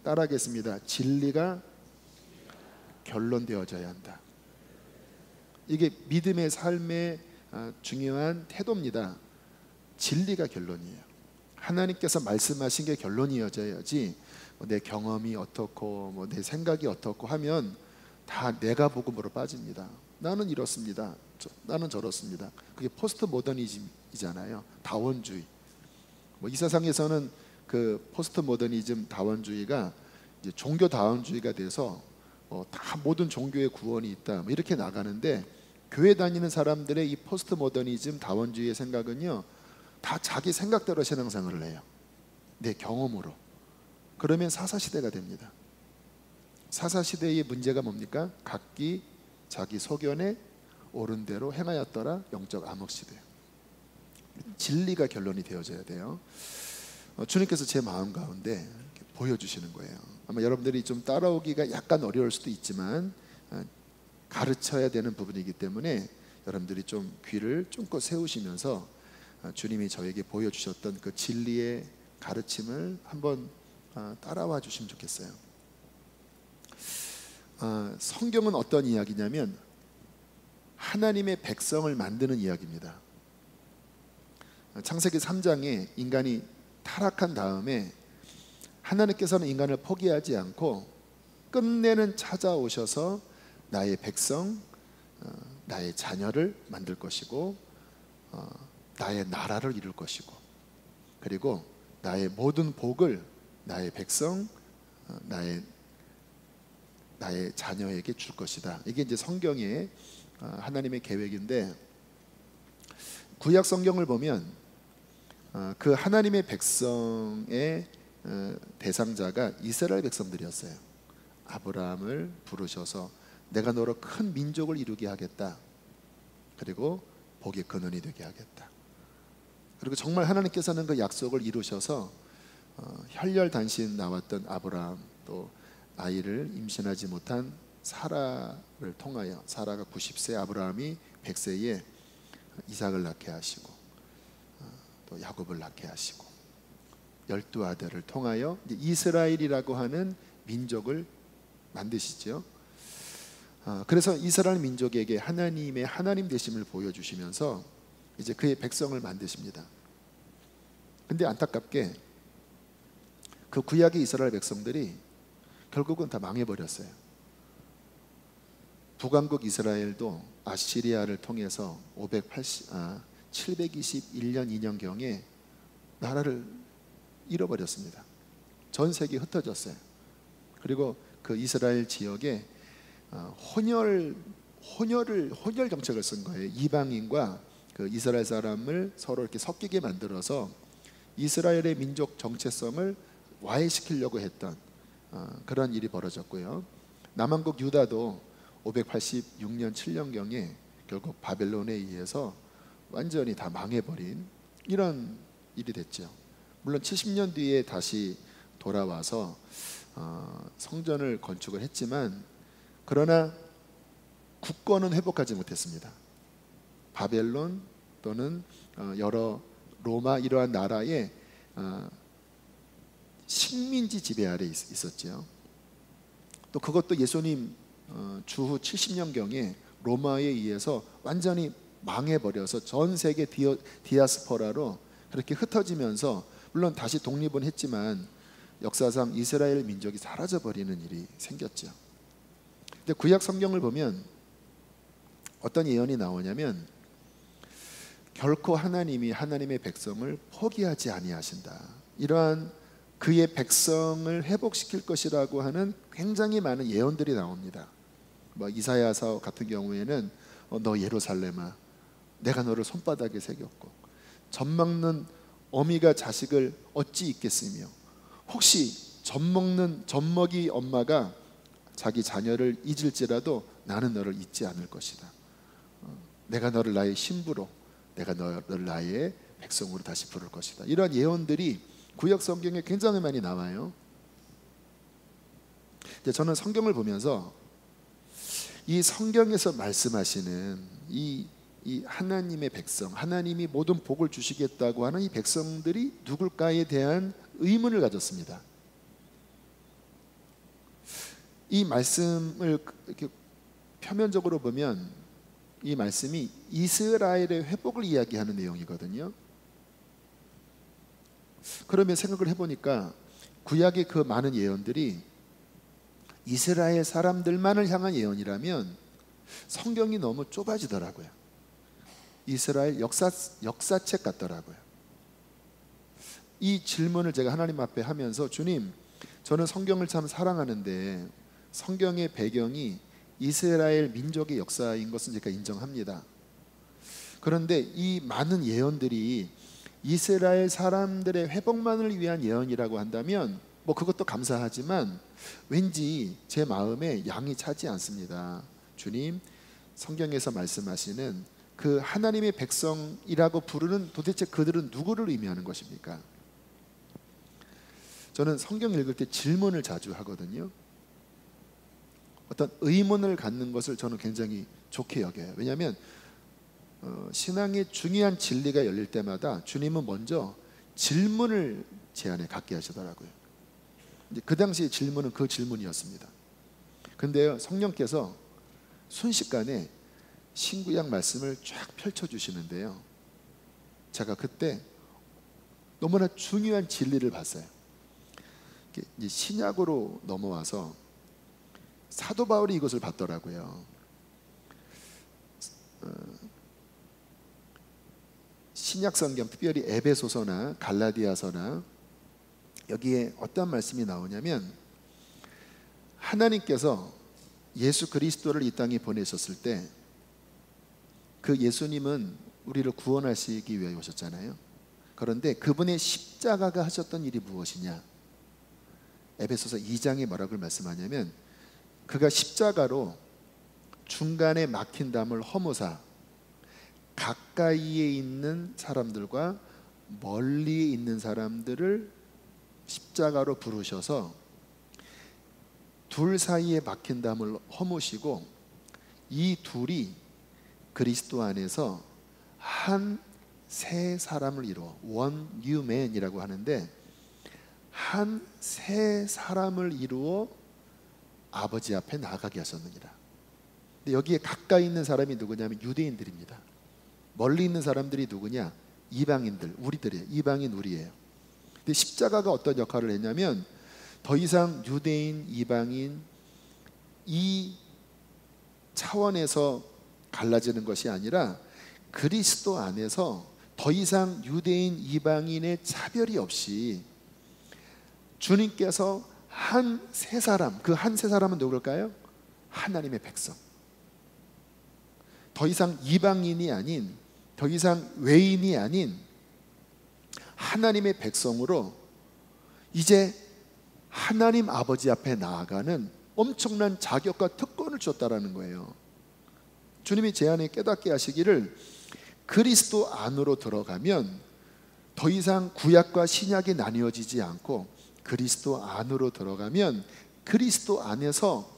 따라하겠습니다. 진리가 결론되어져야 한다. 이게 믿음의 삶의 중요한 태도입니다. 진리가 결론이에요. 하나님께서 말씀하신 게 결론이어져야지 내 경험이 어떻고 내 생각이 어떻고 하면 다 내가 복음으로 빠집니다. 나는 이렇습니다. 나는 저렇습니다. 그게 포스트 모더니즘이잖아요. 다원주의. 이 세상에서는 그 포스트 모더니즘 다원주의가 이제 종교 다원주의가 돼서 다 모든 종교의 구원이 있다 이렇게 나가는데, 교회 다니는 사람들의 이 포스트 모더니즘 다원주의의 생각은요, 다 자기 생각대로 신앙생활을 해요. 내 경험으로. 그러면 사사시대가 됩니다. 사사시대의 문제가 뭡니까? 각기 자기 소견에 옳은 대로 행하였더라. 영적 암흑시대. 진리가 결론이 되어져야 돼요. 주님께서 제 마음 가운데 보여주시는 거예요. 아마 여러분들이 좀 따라오기가 약간 어려울 수도 있지만 가르쳐야 되는 부분이기 때문에 여러분들이 좀 귀를 쫑긋 세우시면서 주님이 저에게 보여주셨던 그 진리의 가르침을 한번 따라와 주시면 좋겠어요. 성경은 어떤 이야기냐면 하나님의 백성을 만드는 이야기입니다. 창세기 3장에 인간이 타락한 다음에 하나님께서는 인간을 포기하지 않고 끝내는 찾아오셔서 나의 백성, 나의 자녀를 만들 것이고 나의 나라를 이룰 것이고, 그리고 나의 모든 복을 나의 백성, 나의 자녀에게 줄 것이다. 이게 이제 성경의 하나님의 계획인데, 구약 성경을 보면 그 하나님의 백성의 대상자가 이스라엘 백성들이었어요. 아브라함을 부르셔서 내가 너로 큰 민족을 이루게 하겠다. 그리고 복의 근원이 되게 하겠다. 그리고 정말 하나님께서는 그 약속을 이루셔서 혈혈단신 나왔던 아브라함, 또 아이를 임신하지 못한 사라를 통하여, 사라가 90세, 아브라함이 100세에 이삭을 낳게 하시고 또 야곱을 낳게 하시고 12아들을 통하여 이스라엘이라고 하는 민족을 만드시죠. 그래서 이스라엘 민족에게 하나님의 하나님 되심을 보여주시면서 이제 그의 백성을 만드십니다. 근데 안타깝게 그 구약의 이스라엘 백성들이 결국은 다 망해버렸어요. 북왕국 이스라엘도 아시리아를 통해서 721년 2년경에 나라를 잃어버렸습니다. 전 세계에 흩어졌어요. 그리고 그 이스라엘 지역에 혼혈 정책을 쓴 거예요. 이방인과 그 이스라엘 사람을 서로 이렇게 섞이게 만들어서 이스라엘의 민족 정체성을 와해시키려고 했던 그런 일이 벌어졌고요. 남왕국 유다도 586년 7년경에 결국 바벨론에 의해서 완전히 다 망해버린 이런 일이 됐죠. 물론 70년 뒤에 다시 돌아와서 성전을 건축을 했지만, 그러나 국권은 회복하지 못했습니다. 바벨론 또는 여러 로마 이러한 나라의 식민지 지배 아래 있었죠. 또 그것도 예수님 주후 70년경에 로마에 의해서 완전히 망해버려서 전 세계 디아스포라로 그렇게 흩어지면서, 물론 다시 독립은 했지만 역사상 이스라엘 민족이 사라져버리는 일이 생겼죠. 근데 구약 성경을 보면 어떤 예언이 나오냐면, 결코 하나님이 하나님의 백성을 포기하지 아니하신다, 이러한 그의 백성을 회복시킬 것이라고 하는 굉장히 많은 예언들이 나옵니다. 이사야서 같은 경우에는 너 예루살렘아, 내가 너를 손바닥에 새겼고 젖먹는 어미가 자식을 어찌 잊겠으며, 혹시 젖먹이 엄마가 자기 자녀를 잊을지라도 나는 너를 잊지 않을 것이다. 내가 너를 나의 신부로, 내가 너를 나의 백성으로 다시 부를 것이다. 이런 예언들이 구약 성경에 굉장히 많이 나와요. 저는 성경을 보면서 이 성경에서 말씀하시는 이 하나님의 백성, 하나님이 모든 복을 주시겠다고 하는 이 백성들이 누굴까에 대한 의문을 가졌습니다. 이 말씀을 이렇게 표면적으로 보면 이 말씀이 이스라엘의 회복을 이야기하는 내용이거든요. 그러면 생각을 해보니까 구약의 그 많은 예언들이 이스라엘 사람들만을 향한 예언이라면 성경이 너무 좁아지더라고요. 이스라엘 역사책 같더라고요. 이 질문을 제가 하나님 앞에 하면서, 주님, 저는 성경을 참 사랑하는데 성경의 배경이 이스라엘 민족의 역사인 것은 제가 인정합니다. 그런데 이 많은 예언들이 이스라엘 사람들의 회복만을 위한 예언이라고 한다면 뭐 그것도 감사하지만 왠지 제 마음에 양이 차지 않습니다. 주님, 성경에서 말씀하시는 그 하나님의 백성이라고 부르는 도대체 그들은 누구를 의미하는 것입니까? 저는 성경 읽을 때 질문을 자주 하거든요. 어떤 의문을 갖는 것을 저는 굉장히 좋게 여겨요. 왜냐하면 신앙의 중요한 진리가 열릴 때마다 주님은 먼저 질문을 제 안에 갖게 하시더라고요. 그 당시의 질문은 그 질문이었습니다. 근데요, 성령께서 순식간에 신구약 말씀을 쫙 펼쳐주시는데요, 제가 그때 너무나 중요한 진리를 봤어요. 이제 신약으로 넘어와서 사도 바울이 이것을 봤더라고요. 신약 성경, 특별히 에베소서나 갈라디아서나 여기에 어떤 말씀이 나오냐면, 하나님께서 예수 그리스도를 이 땅에 보내셨을 때 그 예수님은 우리를 구원하시기 위해 오셨잖아요. 그런데 그분의 십자가가 하셨던 일이 무엇이냐? 에베소서 2장에 뭐라고 말씀하냐면, 그가 십자가로 중간에 막힌 담을 허무사 가까이에 있는 사람들과 멀리에 있는 사람들을 십자가로 부르셔서 둘 사이에 막힌 담을 허무시고, 이 둘이 그리스도 안에서 한 새 사람을 이루어 one new man이라고 하는데, 한 새 사람을 이루어 아버지 앞에 나아가게 하셨느니라. 근데 여기에 가까이 있는 사람이 누구냐면 유대인들입니다. 멀리 있는 사람들이 누구냐? 이방인들, 우리들이에요. 이방인 우리예요. 근데 십자가가 어떤 역할을 했냐면, 더 이상 유대인, 이방인 이 차원에서 갈라지는 것이 아니라 그리스도 안에서 더 이상 유대인, 이방인의 차별이 없이 주님께서 한 세 사람, 그 한 세 사람은 누굴까요? 하나님의 백성. 더 이상 이방인이 아닌, 더 이상 외인이 아닌 하나님의 백성으로 이제 하나님 아버지 앞에 나아가는 엄청난 자격과 특권을 줬다라는 거예요. 주님이 제 안에 깨닫게 하시기를, 그리스도 안으로 들어가면 더 이상 구약과 신약이 나뉘어지지 않고, 그리스도 안으로 들어가면 그리스도 안에서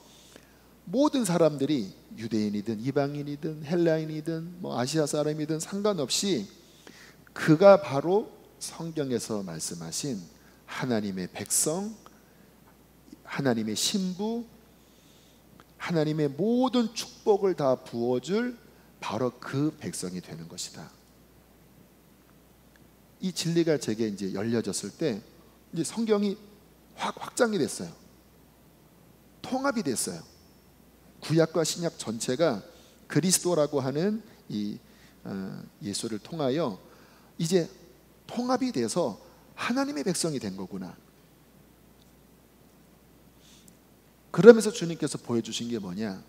모든 사람들이 유대인이든 이방인이든 헬라인이든 뭐 아시아 사람이든 상관없이 그가 바로 성경에서 말씀하신 하나님의 백성, 하나님의 신부, 하나님의 모든 축복을 다 부어줄 바로 그 백성이 되는 것이다. 이 진리가 제게 이제 열려졌을 때 이제 성경이 확장이 됐어요. 통합이 됐어요. 구약과 신약 전체가 그리스도라고 하는 이 예수를 통하여 이제 통합이 돼서 하나님의 백성이 된 거구나. 그러면서 주님께서 보여주신 게 뭐냐?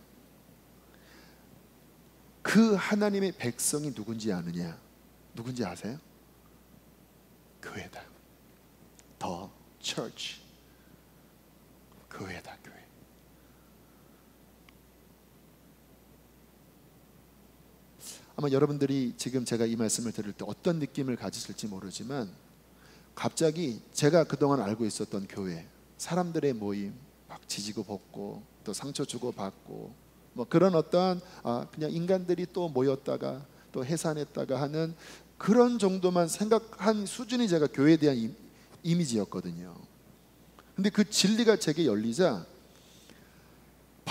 그 하나님의 백성이 누군지 아느냐? 누군지 아세요? 교회다. The church. 교회다, 교회. 아마 여러분들이 지금 제가 이 말씀을 들을 때 어떤 느낌을 가지실지 모르지만, 갑자기 제가 그동안 알고 있었던 교회, 사람들의 모임, 막 지지고 볶고 또 상처 주고 받고 뭐 그런 어떤 그냥 인간들이 또 모였다가 또 해산했다가 하는 그런 정도만 생각한 수준이 제가 교회에 대한 이미지였거든요. 근데 그 진리가 제게 열리자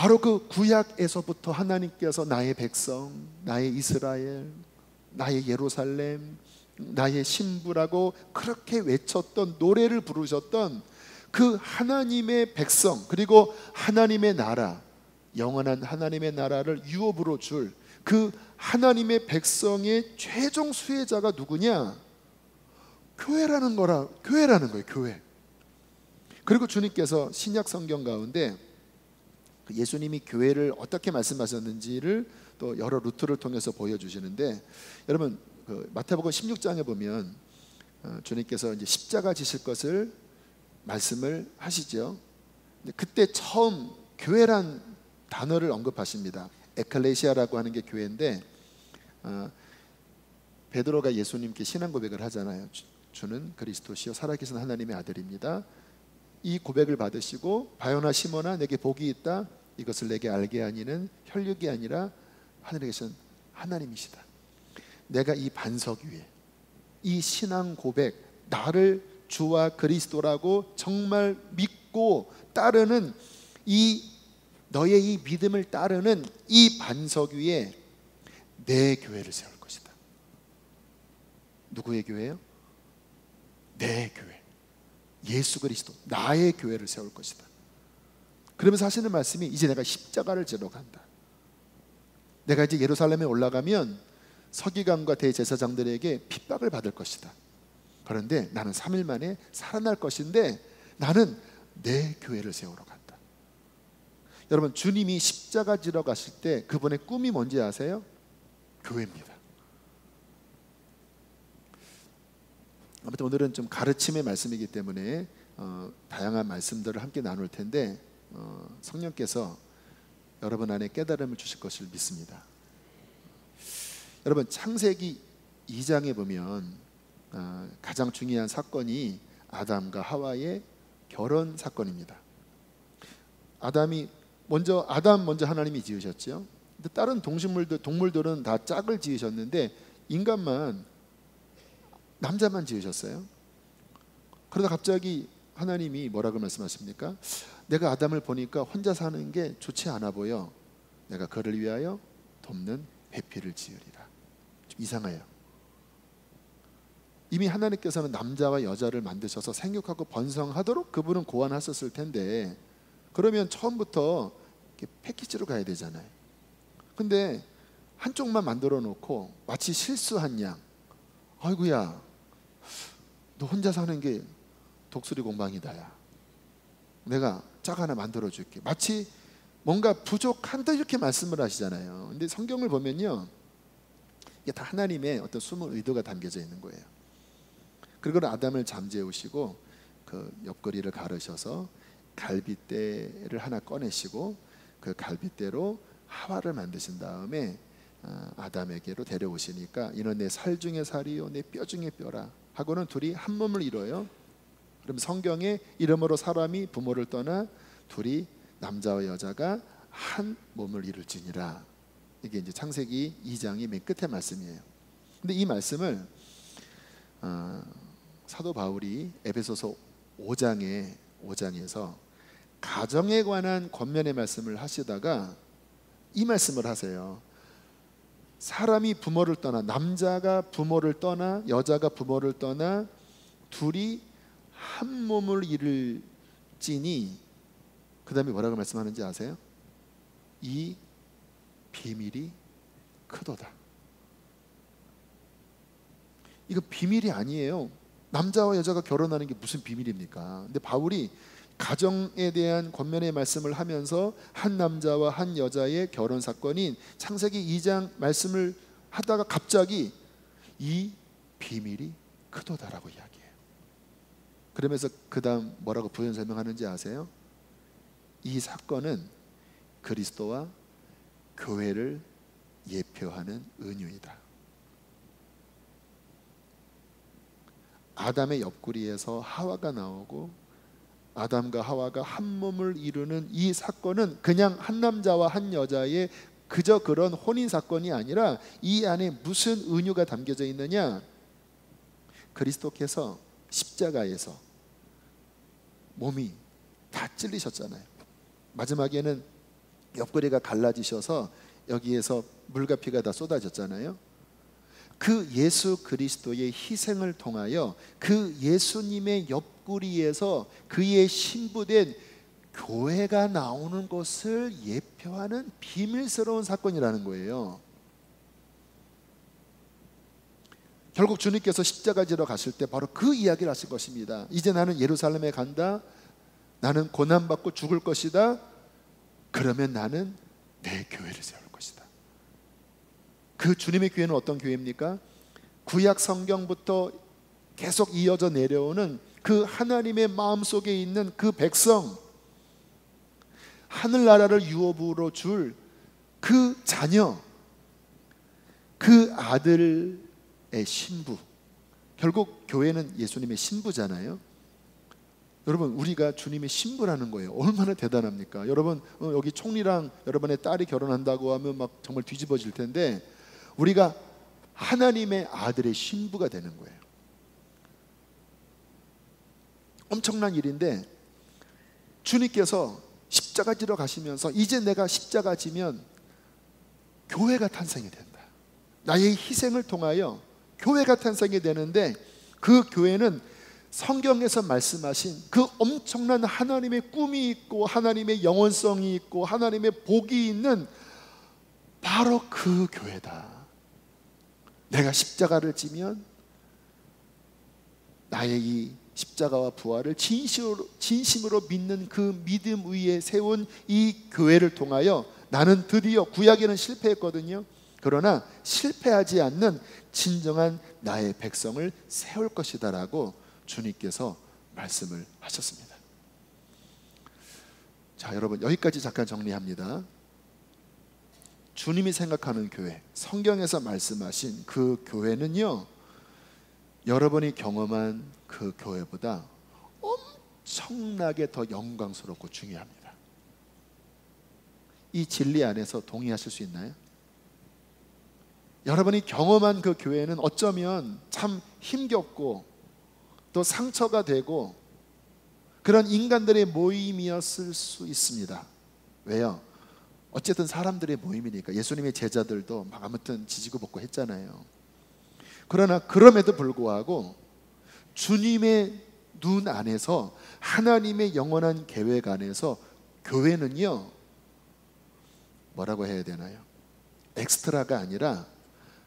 바로 그 구약에서부터 하나님께서 나의 백성, 나의 이스라엘, 나의 예루살렘, 나의 신부라고 그렇게 외쳤던, 노래를 부르셨던 그 하나님의 백성, 그리고 하나님의 나라, 영원한 하나님의 나라를 유업으로 줄 그 하나님의 백성의 최종 수혜자가 누구냐? 교회라는 거예요. 교회. 그리고 주님께서 신약 성경 가운데 예수님이 교회를 어떻게 말씀하셨는지를 또 여러 루트를 통해서 보여주시는데, 여러분 그 마태복음 16장에 보면 주님께서 이제 십자가 지실 것을 말씀을 하시죠. 근데 그때 처음 교회란 단어를 언급하십니다. 에클레시아라고 하는 게 교회인데, 베드로가 예수님께 신앙 고백을 하잖아요. 주는 그리스도시요 살아계신 하나님의 아들입니다. 이 고백을 받으시고 바요나 시몬아 내게 복이 있다. 이것을 내게 알게 하니는 혈육이 아니라 하늘에 계신 하나님이시다. 내가 이 반석 위에 이 신앙 고백, 나를 주와 그리스도라고 정말 믿고 따르는 너의 이 믿음을 따르는 이 반석 위에 내 교회를 세울 것이다. 누구의 교회요? 내 교회, 예수 그리스도, 나의 교회를 세울 것이다. 그러면서 하시는 말씀이, 이제 내가 십자가를 지러 간다. 내가 이제 예루살렘에 올라가면 서기관과 대제사장들에게 핍박을 받을 것이다. 그런데 나는 3일 만에 살아날 것인데 나는 내 교회를 세우러 간다. 여러분, 주님이 십자가 지러 가실 때 그분의 꿈이 뭔지 아세요? 교회입니다. 아무튼 오늘은 좀 가르침의 말씀이기 때문에 다양한 말씀들을 함께 나눌 텐데, 성령께서 여러분 안에 깨달음을 주실 것을 믿습니다. 여러분, 창세기 2장에 보면 가장 중요한 사건이 아담과 하와의 결혼 사건입니다. 아담 먼저 하나님이 지으셨죠. 근데 다른 동물들은 다 짝을 지으셨는데 인간만, 남자만 지으셨어요. 그러다 갑자기 하나님이 뭐라고 말씀하십니까? 내가 아담을 보니까 혼자 사는 게 좋지 않아 보여. 내가 그를 위하여 돕는 배필을 지으리라. 좀 이상해요. 이미 하나님께서는 남자와 여자를 만드셔서 생육하고 번성하도록 그분은 고안하셨을 텐데, 그러면 처음부터 이렇게 패키지로 가야 되잖아요. 근데 한쪽만 만들어 놓고 마치 실수한 양, 아이고야 너 혼자 사는 게 독수리 공방이다, 야 내가 짝 하나 만들어 줄게. 마치 뭔가 부족한다 이렇게 말씀을 하시잖아요. 근데 성경을 보면요, 이게 다 하나님의 어떤 숨은 의도가 담겨져 있는 거예요. 그리고 아담을 잠재우시고 그 옆구리를 가르셔서 갈빗대를 하나 꺼내시고 그 갈빗대로 하와를 만드신 다음에 아담에게로 데려오시니까, 이는 내 살 중에 살이요 내 뼈 중에 뼈라 하고는 둘이 한 몸을 이뤄요. 그럼 성경에 이름으로 사람이 부모를 떠나 둘이, 남자와 여자가 한 몸을 이룰지니라. 이게 이제 창세기 2장이 맨 끝의 말씀이에요. 근데 이 말씀을 사도 바울이 에베소서 5장에서 가정에 관한 권면의 말씀을 하시다가 이 말씀을 하세요. 사람이 부모를 떠나, 남자가 부모를 떠나 여자가 부모를 떠나 둘이 한 몸을 이룰지니, 그 다음에 뭐라고 말씀하는지 아세요? 이 비밀이 크도다. 이거 비밀이 아니에요. 남자와 여자가 결혼하는 게 무슨 비밀입니까? 근데 바울이 가정에 대한 권면의 말씀을 하면서 한 남자와 한 여자의 결혼 사건인 창세기 2장 말씀을 하다가 갑자기 이 비밀이 크도다라고 이야기해요. 그러면서 그 다음 뭐라고 부연 설명하는지 아세요? 이 사건은 그리스도와 교회를 예표하는 은유이다. 아담의 옆구리에서 하와가 나오고 아담과 하와가 한 몸을 이루는 이 사건은 그냥 한 남자와 한 여자의 그저 그런 혼인 사건이 아니라 이 안에 무슨 은유가 담겨져 있느냐? 그리스도께서 십자가에서 몸이 다 찔리셨잖아요. 마지막에는 옆구리가 갈라지셔서 여기에서 물과 피가 다 쏟아졌잖아요. 그 예수 그리스도의 희생을 통하여 그 예수님의 옆구리에서 그의 신부된 교회가 나오는 것을 예표하는 비밀스러운 사건이라는 거예요. 결국 주님께서 십자가 지러 가실 때 바로 그 이야기를 하실 것입니다. 이제 나는 예루살렘에 간다. 나는 고난받고 죽을 것이다. 그러면 나는 내 교회를 세울 것이다. 그 주님의 교회는 어떤 교회입니까? 구약 성경부터 계속 이어져 내려오는 그 하나님의 마음속에 있는 그 백성, 하늘나라를 유업으로 줄 그 자녀, 그 아들의 신부. 결국 교회는 예수님의 신부잖아요. 여러분, 우리가 주님의 신부라는 거예요. 얼마나 대단합니까? 여러분, 여기 총리랑 여러분의 딸이 결혼한다고 하면 막 정말 뒤집어질 텐데, 우리가 하나님의 아들의 신부가 되는 거예요. 엄청난 일인데, 주님께서 십자가 지러 가시면서 이제 내가 십자가 지면 교회가 탄생이 된다. 나의 희생을 통하여 교회가 탄생이 되는데, 그 교회는 성경에서 말씀하신 그 엄청난 하나님의 꿈이 있고 하나님의 영원성이 있고 하나님의 복이 있는 바로 그 교회다. 내가 십자가를 지면 나의 이 십자가와 부활을 진심으로 믿는 그 믿음 위에 세운 이 교회를 통하여 나는 드디어, 구약에는 실패했거든요. 그러나 실패하지 않는 진정한 나의 백성을 세울 것이다 라고 주님께서 말씀을 하셨습니다. 자, 여러분, 여기까지 잠깐 정리합니다. 주님이 생각하는 교회, 성경에서 말씀하신 그 교회는요, 여러분이 경험한 그 교회보다 엄청나게 더 영광스럽고 중요합니다. 이 진리 안에서 동의하실 수 있나요? 여러분이 경험한 그 교회는 어쩌면 참 힘겹고 또 상처가 되고 그런 인간들의 모임이었을 수 있습니다. 왜요? 어쨌든 사람들의 모임이니까. 예수님의 제자들도 막 아무튼 지지고 볶고 했잖아요. 그러나 그럼에도 불구하고 주님의 눈 안에서, 하나님의 영원한 계획 안에서 교회는요, 뭐라고 해야 되나요? 엑스트라가 아니라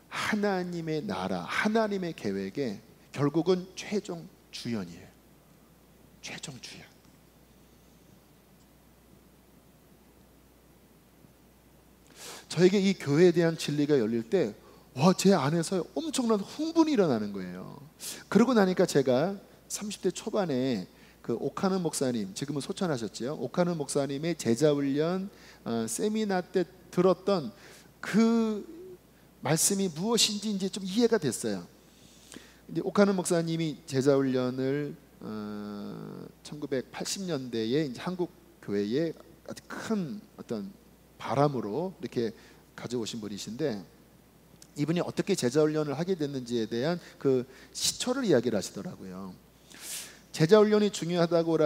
하나님의 나라, 하나님의 계획의 결국은 최종 주연이에요. 최종 주연. 저에게 이 교회에 대한 진리가 열릴 때, 제 안에서 엄청난 흥분이 일어나는 거예요. 그러고 나니까 제가 30대 초반에 그 오카는 목사님, 지금은 소천하셨죠, 오카는 목사님의 제자훈련 세미나 때 들었던 그 말씀이 무엇인지 이제 좀 이해가 됐어요. 이제 오카는 목사님이 제자훈련을 1980년대에 이제 한국 교회에 아주 큰 어떤 바람으로 이렇게 가져오신 분이신데, 이분이 어떻게 제자훈련을 하게 됐는지에 대한 그 시초를 이야기를 하시더라고요. 제자훈련이 중요하다고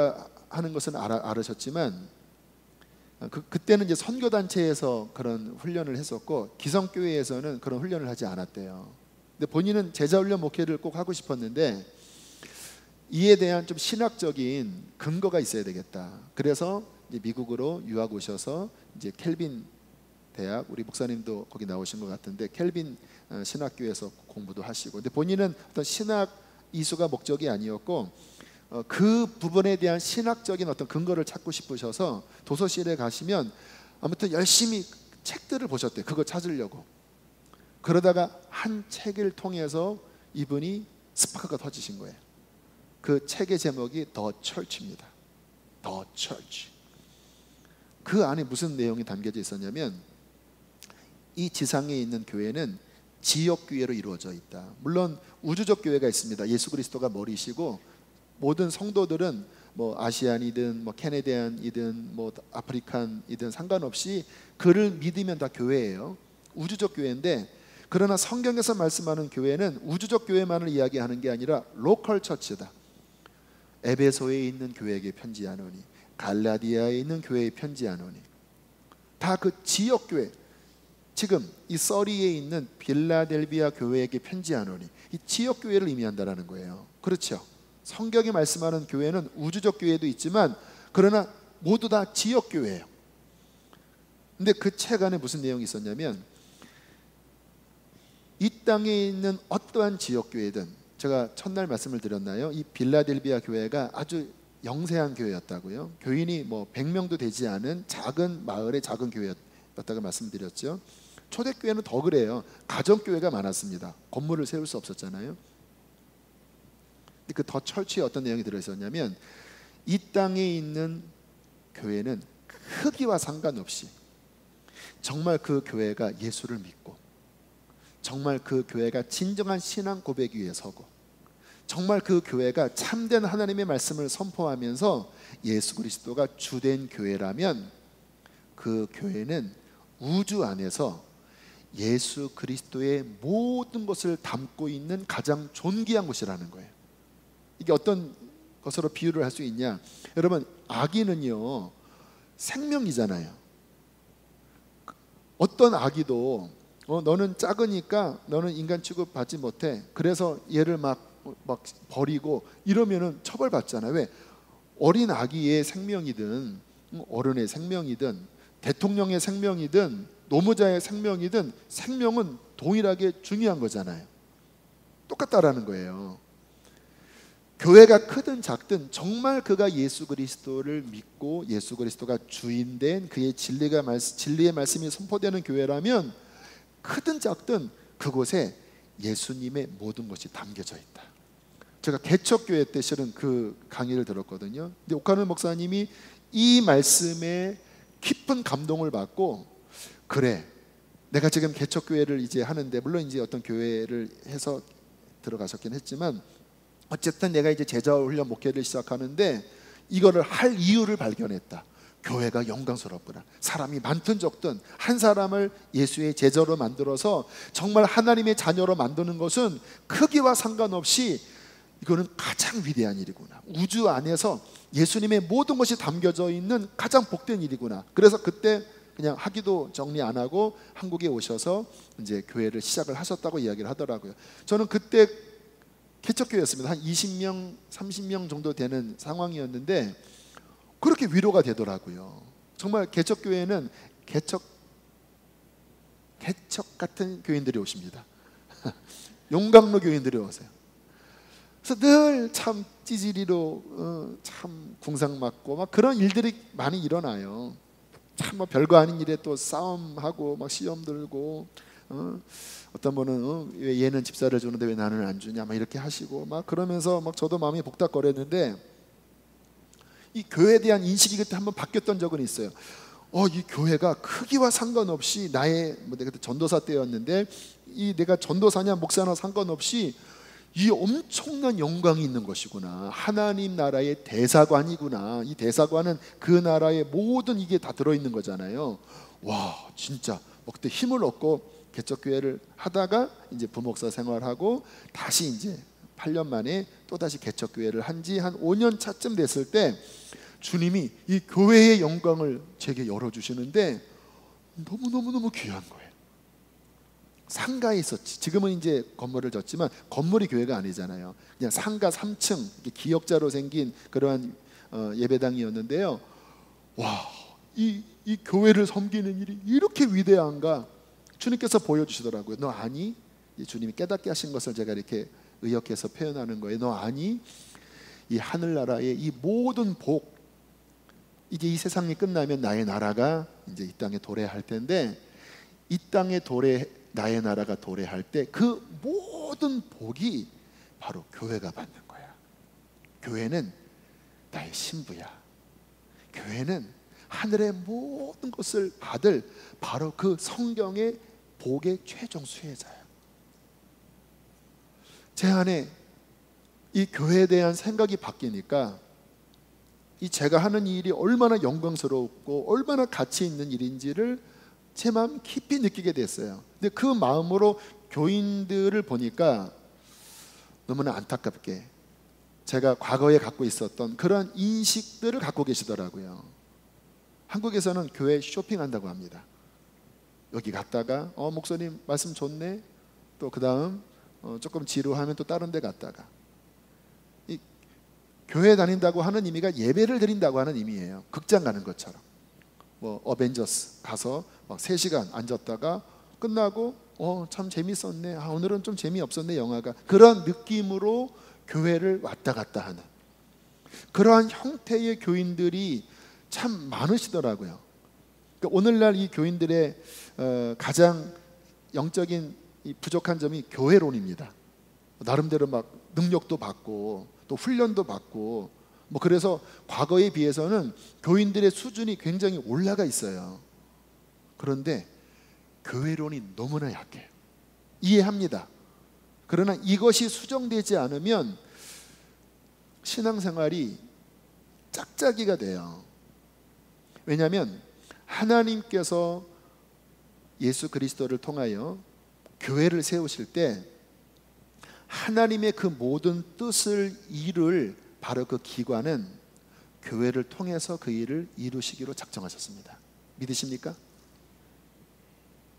하는 것은 알으셨지만, 그때는 이제 선교단체에서 그런 훈련을 했었고 기성교회에서는 그런 훈련을 하지 않았대요. 근데 본인은 제자훈련 목회를 꼭 하고 싶었는데 이에 대한 좀 신학적인 근거가 있어야 되겠다. 그래서 이제 미국으로 유학 오셔서 이제 켈빈 대학, 우리 목사님도 거기 나오신 것 같은데 켈빈 신학교에서 공부도 하시고, 근데 본인은 어떤 신학 이수가 목적이 아니었고 그 부분에 대한 신학적인 어떤 근거를 찾고 싶으셔서 도서실에 가시면 아무튼 열심히 책들을 보셨대요. 그거 찾으려고. 그러다가 한 책을 통해서 이분이 스파크가 터지신 거예요. 그 책의 제목이 더 철치입니다. 더 철치. 그 안에 무슨 내용이 담겨져 있었냐면, 이 지상에 있는 교회는 지역 교회로 이루어져 있다. 물론 우주적 교회가 있습니다. 예수 그리스도가 머리시고 모든 성도들은 뭐 아시안이든 뭐 캐네디안이든 뭐 아프리칸이든 상관없이 그를 믿으면 다 교회예요. 우주적 교회인데, 그러나 성경에서 말씀하는 교회는 우주적 교회만을 이야기하는 게 아니라 로컬 처치다. 에베소에 있는 교회에게 편지하노니, 갈라디아에 있는 교회에 편지하노니. 다 그 지역교회, 지금 이 서리에 있는 빌라델비아 교회에게 편지하노니, 이 지역교회를 의미한다라는 거예요. 그렇죠. 성경이 말씀하는 교회는 우주적 교회도 있지만 그러나 모두 다 지역교회예요. 근데 그 책 안에 무슨 내용이 있었냐면, 이 땅에 있는 어떠한 지역교회든, 제가 첫날 말씀을 드렸나요? 이 빌라델비아 교회가 아주 영세한 교회였다고요. 교인이 뭐 100명도 되지 않은 작은 마을의 작은 교회였다고 말씀드렸죠. 초대교회는 더 그래요. 가정교회가 많았습니다. 건물을 세울 수 없었잖아요. 근데 그 더 철치에 어떤 내용이 들어있었냐면, 이 땅에 있는 교회는 크기와 상관없이 정말 그 교회가 예수를 믿고, 정말 그 교회가 진정한 신앙 고백 위에 서고, 정말 그 교회가 참된 하나님의 말씀을 선포하면서 예수 그리스도가 주된 교회라면, 그 교회는 우주 안에서 예수 그리스도의 모든 것을 담고 있는 가장 존귀한 곳이라는 거예요. 이게 어떤 것으로 비유를 할 수 있냐? 여러분, 아기는요 생명이잖아요. 어떤 아기도 너는 작으니까 너는 인간 취급받지 못해, 그래서 얘를 막 버리고 이러면은 처벌받잖아요. 왜? 어린 아기의 생명이든 어른의 생명이든 대통령의 생명이든 노무자의 생명이든 생명은 동일하게 중요한 거잖아요. 똑같다라는 거예요. 교회가 크든 작든 정말 그가 예수 그리스도를 믿고 예수 그리스도가 주인된 그의 진리의 말씀이 선포되는 교회라면, 크든 작든 그곳에 예수님의 모든 것이 담겨져 있다. 제가 개척교회 때 실은 그 강의를 들었거든요. 근데 오카노 목사님이 이 말씀에 깊은 감동을 받고, 그래, 내가 지금 개척교회를 이제 하는데, 물론 이제 어떤 교회를 해서 들어가셨긴 했지만 어쨌든 내가 이제 제자훈련 목회를 시작하는데 이거를 할 이유를 발견했다. 교회가 영광스럽구나. 사람이 많든 적든 한 사람을 예수의 제자로 만들어서 정말 하나님의 자녀로 만드는 것은 크기와 상관없이 이거는 가장 위대한 일이구나. 우주 안에서 예수님의 모든 것이 담겨져 있는 가장 복된 일이구나. 그래서 그때 그냥 학위도 정리 안 하고 한국에 오셔서 이제 교회를 시작을 하셨다고 이야기를 하더라고요. 저는 그때 개척교회였습니다. 한 20명, 30명 정도 되는 상황이었는데 그렇게 위로가 되더라고요. 정말 개척교회는 개척 같은 교인들이 오십니다. 용광로 교인들이 오세요. 그래서 늘 참 찌질이로 참 궁상 맞고 막 그런 일들이 많이 일어나요. 참 뭐 별거 아닌 일에 또 싸움하고 막 시험 들고, 어떤 분은 왜 얘는 집사를 주는데 왜 나는 안 주냐 막 이렇게 하시고 막 그러면서 막 저도 마음이 복닥거렸는데, 이 교회에 대한 인식이 그때 한번 바뀌었던 적은 있어요. 이 교회가 크기와 상관없이 나의 내가 그때 전도사 때였는데, 이 내가 전도사냐 목사나 상관없이 이 엄청난 영광이 있는 것이구나. 하나님 나라의 대사관이구나. 이 대사관은 그 나라의 모든 이게 다 들어있는 거잖아요. 와, 진짜 그때 힘을 얻고 개척교회를 하다가 이제 부목사 생활하고 다시 이제 8년 만에 또다시 개척교회를 한 지 한 5년 차쯤 됐을 때 주님이 이 교회의 영광을 제게 열어주시는데 너무너무 귀한 거예요. 상가에 있었지. 지금은 이제 건물을 졌지만 건물이 교회가 아니잖아요. 그냥 상가 3층 기역자로 생긴 그러한 예배당이었는데요. 와, 이 교회를 섬기는 일이 이렇게 위대한가? 주님께서 보여주시더라고요. 너 아니? 주님이 깨닫게 하신 것을 제가 이렇게 의역해서 표현하는 거예요. 너 아니? 이 하늘나라의 이 모든 복, 이게 이 세상이 끝나면 나의 나라가 이제 이 땅에 도래할 텐데, 이 땅에 나의 나라가 도래할 때 그 모든 복이 바로 교회가 받는 거야. 교회는 나의 신부야. 교회는 하늘의 모든 것을 받을 바로 그 성경의 복의 최종 수혜자야. 제 안에 이 교회에 대한 생각이 바뀌니까 이 제가 하는 일이 얼마나 영광스럽고 얼마나 가치 있는 일인지를 제 마음 깊이 느끼게 됐어요. 근데 그 마음으로 교인들을 보니까 너무나 안타깝게 제가 과거에 갖고 있었던 그런 인식들을 갖고 계시더라고요. 한국에서는 교회 쇼핑한다고 합니다. 여기 갔다가 목사님 말씀 좋네. 또 그 다음 조금 지루하면 또 다른 데 갔다가. 이 교회 다닌다고 하는 의미가 예배를 드린다고 하는 의미예요. 극장 가는 것처럼. 뭐 어벤져스 가서 막 3시간 앉았다가 끝나고 참 재밌었네. 오늘은 좀 재미없었네 영화가. 그런 느낌으로 교회를 왔다 갔다 하는 그러한 형태의 교인들이 참 많으시더라고요. 그러니까 오늘날 이 교인들의 가장 영적인 이 부족한 점이 교회론입니다. 나름대로 막 능력도 받고 또 훈련도 받고 뭐 그래서 과거에 비해서는 교인들의 수준이 굉장히 올라가 있어요. 그런데 교회론이 너무나 약해요. 이해합니다. 그러나 이것이 수정되지 않으면 신앙생활이 짝짝이가 돼요. 왜냐하면 하나님께서 예수 그리스도를 통하여 교회를 세우실 때 하나님의 그 모든 뜻을 이룰 바로 그 기관은 교회를 통해서 그 일을 이루시기로 작정하셨습니다. 믿으십니까?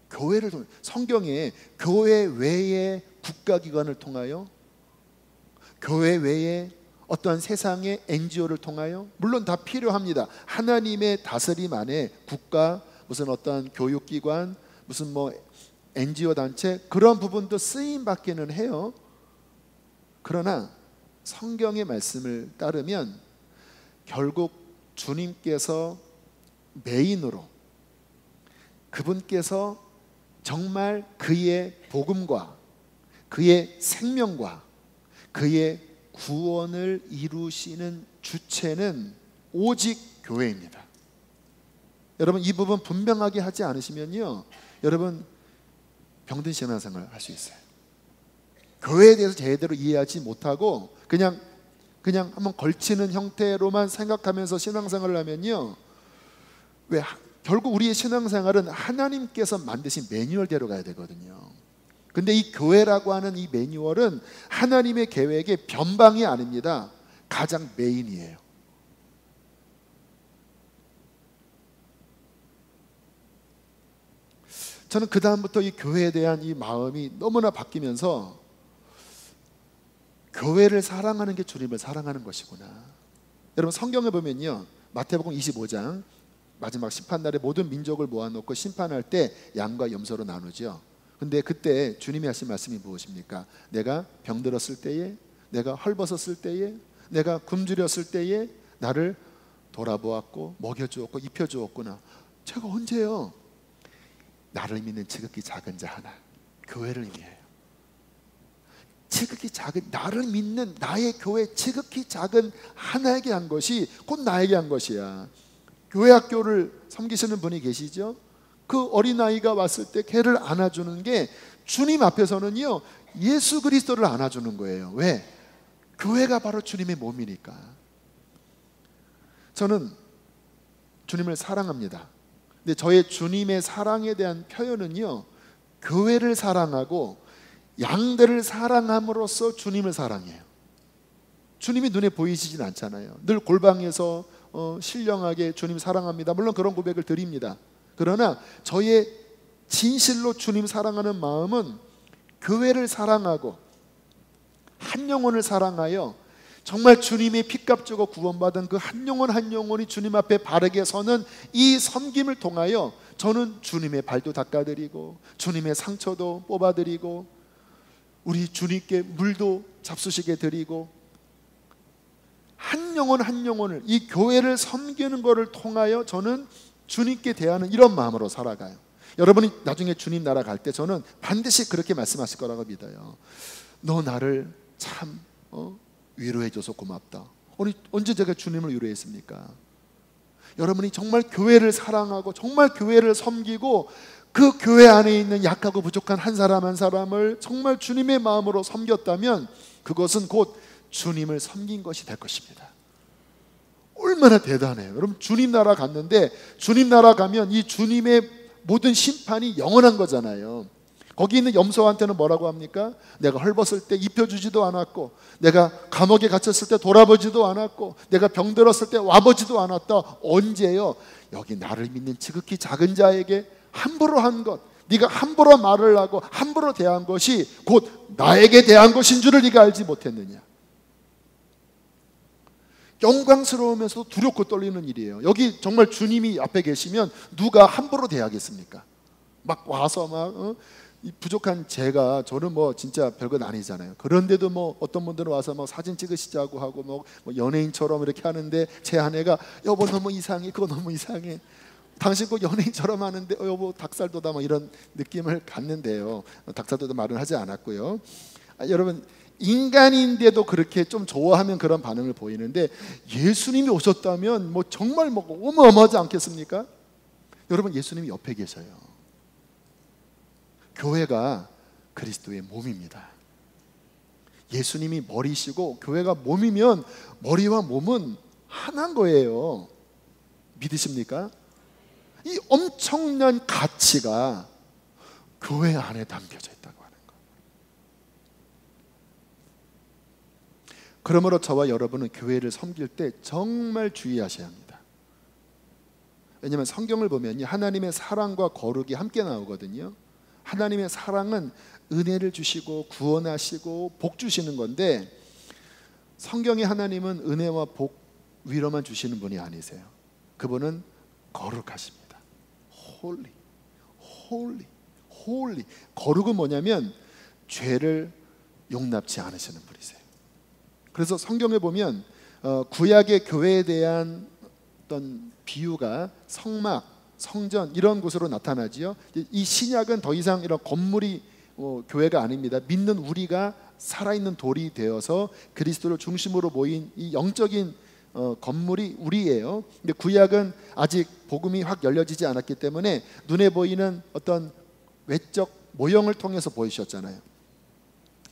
교회를 통해 성경에 교회 외의 국가기관을 통하여 교회 외에 어떠한 세상의 NGO를 통하여 물론 다 필요합니다. 하나님의 다스림 안에 국가, 무슨 어떠한 교육기관, 무슨 뭐 NGO 단체 그런 부분도 쓰임 받기는 해요. 그러나 성경의 말씀을 따르면 결국 주님께서 메인으로 그분께서 정말 그의 복음과 그의 생명과 그의 구원을 이루시는 주체는 오직 교회입니다. 여러분 이 부분 분명하게 하지 않으시면요 여러분 병든 신앙생활 할 수 있어요. 교회에 대해서 제대로 이해하지 못하고 그냥 한번 걸치는 형태로만 생각하면서 신앙생활을 하면요 결국 우리의 신앙생활은 하나님께서 만드신 매뉴얼대로 가야 되거든요. 근데 이 교회라고 하는 이 매뉴얼은 하나님의 계획의 변방이 아닙니다. 가장 메인이에요. 저는 그 다음부터 이 교회에 대한 이 마음이 너무나 바뀌면서 교회를 사랑하는 게 주님을 사랑하는 것이구나. 여러분 성경에 보면요 마태복음 25장 마지막 심판날에 모든 민족을 모아놓고 심판할 때 양과 염소로 나누죠. 근데 그때 주님이 하신 말씀이 무엇입니까? 내가 병들었을 때에, 내가 헐벗었을 때에, 내가 굶주렸을 때에 나를 돌아보았고 먹여주었고 입혀주었구나. 제가 언제요? 나를 믿는 지극히 작은 자 하나, 교회를 의미해요. 지극히 작은 나를 믿는 나의 교회 지극히 작은 하나에게 한 것이 곧 나에게 한 것이야. 교회 학교를 섬기시는 분이 계시죠? 그 어린아이가 왔을 때 걔를 안아주는 게 주님 앞에서는요 예수 그리스도를 안아주는 거예요. 왜? 교회가 바로 주님의 몸이니까. 저는 주님을 사랑합니다. 근데 저의 주님의 사랑에 대한 표현은요 교회를 사랑하고 양들을 사랑함으로써 주님을 사랑해요. 주님이 눈에 보이시진 않잖아요. 늘 골방에서 신령하게 주님 사랑합니다. 물론 그런 고백을 드립니다. 그러나 저의 진실로 주님 사랑하는 마음은 교회를 사랑하고 한 영혼을 사랑하여 정말 주님의 피값 주고 구원받은 그 한 영혼 한 영혼이 주님 앞에 바르게 서는 이 섬김을 통하여 저는 주님의 발도 닦아드리고 주님의 상처도 뽑아드리고 우리 주님께 물도 잡수시게 드리고 한 영혼 한 영혼을 이 교회를 섬기는 것을 통하여 저는 주님께 대하는 이런 마음으로 살아가요. 여러분이 나중에 주님 나라 갈 때 저는 반드시 그렇게 말씀하실 거라고 믿어요. 너 나를 참 위로해줘서 고맙다. 언제 제가 주님을 위로했습니까? 여러분이 정말 교회를 사랑하고 정말 교회를 섬기고 그 교회 안에 있는 약하고 부족한 한 사람 한 사람을 정말 주님의 마음으로 섬겼다면 그것은 곧 주님을 섬긴 것이 될 것입니다. 얼마나 대단해요. 여러분 주님 나라 갔는데 주님 나라 가면 이 주님의 모든 심판이 영원한 거잖아요. 거기 있는 염소한테는 뭐라고 합니까? 내가 헐벗을 때 입혀주지도 않았고 내가 감옥에 갇혔을 때 돌아보지도 않았고 내가 병들었을 때 와보지도 않았다. 언제요? 여기 나를 믿는 지극히 작은 자에게 함부로 한 것, 네가 함부로 말을 하고 함부로 대한 것이 곧 나에게 대한 것인 줄을 네가 알지 못했느냐. 영광스러우면서도 두렵고 떨리는 일이에요. 여기 정말 주님이 앞에 계시면 누가 함부로 대하겠습니까? 막 와서 막 이 부족한 제가, 저는 뭐 진짜 별것 아니잖아요. 그런데도 뭐 어떤 분들은 와서 막 사진 찍으시자고 하고 뭐 연예인처럼 이렇게 하는데, 제 아내가 여보 너무 이상해, 그거 너무 이상해, 당신 꼭 연예인처럼 하는데 여보 닭살도다, 뭐 이런 느낌을 갖는데요. 닭살도다 말은 하지 않았고요. 여러분, 인간인데도 그렇게 좀 좋아하면 그런 반응을 보이는데, 예수님이 오셨다면 뭐 정말 뭐 어마어마하지 않겠습니까? 여러분, 예수님이 옆에 계셔요. 교회가 그리스도의 몸입니다. 예수님이 머리시고 교회가 몸이면 머리와 몸은 하나인 거예요. 믿으십니까? 이 엄청난 가치가 교회 안에 담겨져 있다고 하는 것. 그러므로 저와 여러분은 교회를 섬길 때 정말 주의하셔야 합니다. 왜냐하면 성경을 보면 하나님의 사랑과 거룩이 함께 나오거든요. 하나님의 사랑은 은혜를 주시고 구원하시고 복 주시는 건데, 성경의 하나님은 은혜와 복 위로만 주시는 분이 아니세요. 그분은 거룩하십니다. Holy, holy, holy. 거룩은 뭐냐면 죄를 용납치 않으시는 분이세요. 그래서 성경에 보면 구약의 교회에 대한 어떤 비유가 성막, 성전 이런 곳으로 나타나지요. 이 신약은 더 이상 이런 건물이 교회가 아닙니다. 믿는 우리가 살아있는 돌이 되어서 그리스도를 중심으로 모인 이 영적인 건물이 우리예요. 근데 구약은 아직 복음이 확 열려지지 않았기 때문에 눈에 보이는 어떤 외적 모형을 통해서 보이셨잖아요.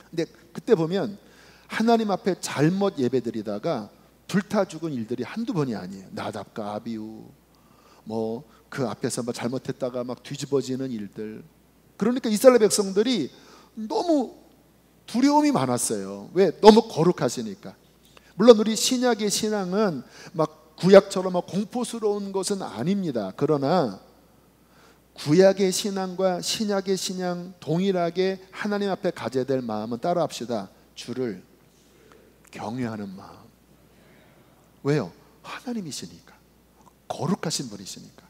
근데 그때 보면 하나님 앞에 잘못 예배드리다가 불타 죽은 일들이 한두 번이 아니에요. 나답과 아비후, 뭐 그 앞에서 막 잘못했다가 막 뒤집어지는 일들. 그러니까 이스라엘 백성들이 너무 두려움이 많았어요. 왜? 너무 거룩하시니까. 물론 우리 신약의 신앙은 막 구약처럼 막 공포스러운 것은 아닙니다. 그러나 구약의 신앙과 신약의 신앙 동일하게 하나님 앞에 가져야 될 마음은 따라합시다. 주를 경외하는 마음. 왜요? 하나님이시니까. 거룩하신 분이시니까.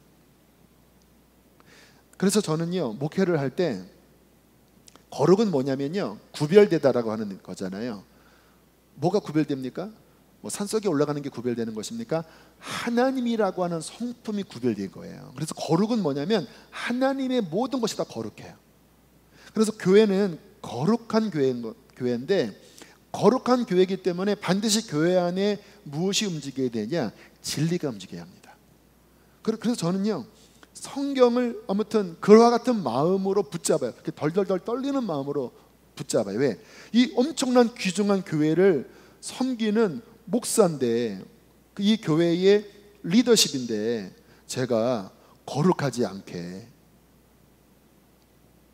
그래서 저는요, 목회를 할 때 거룩은 뭐냐면요, 구별되다라고 하는 거잖아요. 뭐가 구별됩니까? 뭐 산속에 올라가는 게 구별되는 것입니까? 하나님이라고 하는 성품이 구별된 거예요. 그래서 거룩은 뭐냐면 하나님의 모든 것이 다 거룩해요. 그래서 교회는 거룩한 교회인데, 거룩한 교회이기 때문에 반드시 교회 안에 무엇이 움직여야 되냐? 진리가 움직여야 합니다. 그래서 저는요, 성경을 아무튼 그와 같은 마음으로 붙잡아요. 덜덜덜 떨리는 마음으로 붙잡아요. 왜? 이 엄청난 귀중한 교회를 섬기는 목사인데, 이 교회의 리더십인데, 제가 거룩하지 않게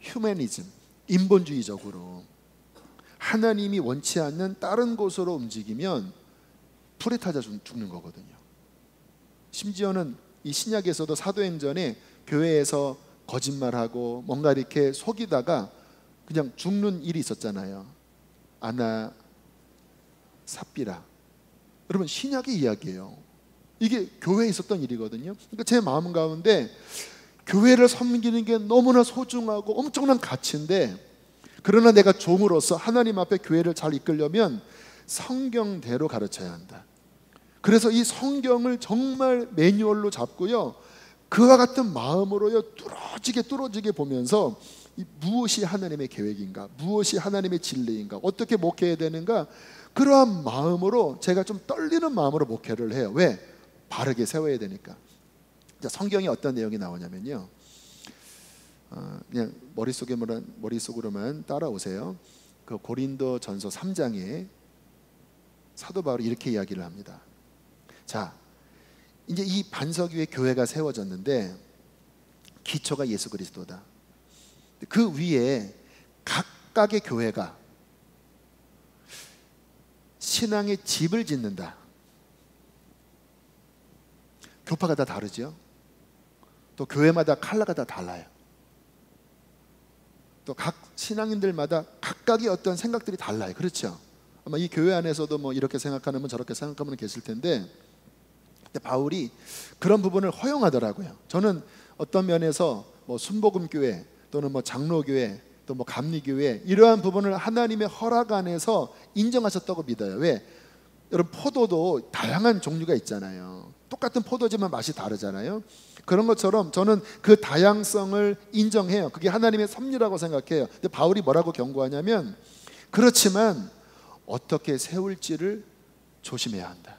휴머니즘, 인본주의적으로 하나님이 원치 않는 다른 곳으로 움직이면 불에 타져 죽는 거거든요. 심지어는 이 신약에서도 사도행전에 교회에서 거짓말하고 뭔가 이렇게 속이다가 그냥 죽는 일이 있었잖아요. 아나 삽비라. 여러분, 신약의 이야기예요. 이게 교회에 있었던 일이거든요. 그러니까 제 마음 가운데 교회를 섬기는 게 너무나 소중하고 엄청난 가치인데, 그러나 내가 종으로서 하나님 앞에 교회를 잘 이끌려면 성경대로 가르쳐야 한다. 그래서 이 성경을 정말 매뉴얼로 잡고요, 그와 같은 마음으로요 뚫어지게 보면서 무엇이 하나님의 계획인가, 무엇이 하나님의 진리인가, 어떻게 목회해야 되는가, 그러한 마음으로 제가 좀 떨리는 마음으로 목회를 해요. 왜? 바르게 세워야 되니까. 자, 성경에 어떤 내용이 나오냐면요, 그냥 머릿속으로만 따라오세요. 그 고린도전서 3장에 사도 바울이 이렇게 이야기를 합니다. 자, 이제 이 반석 위에 교회가 세워졌는데 기초가 예수 그리스도다. 그 위에 각각의 교회가 신앙의 집을 짓는다. 교파가 다 다르죠. 또 교회마다 컬러가 다 달라요. 또 각 신앙인들마다 각각의 어떤 생각들이 달라요. 그렇죠? 아마 이 교회 안에서도 뭐 이렇게 생각하는 분 저렇게 생각하는 분 계실 텐데, 바울이 그런 부분을 허용하더라고요. 저는 어떤 면에서 뭐 순복음교회 또는 뭐 장로교회 또 뭐 감리교회 이러한 부분을 하나님의 허락 안에서 인정하셨다고 믿어요. 왜? 여러분, 포도도 다양한 종류가 있잖아요. 똑같은 포도지만 맛이 다르잖아요. 그런 것처럼 저는 그 다양성을 인정해요. 그게 하나님의 섭리라고 생각해요. 근데 바울이 뭐라고 경고하냐면, 그렇지만 어떻게 세울지를 조심해야 한다.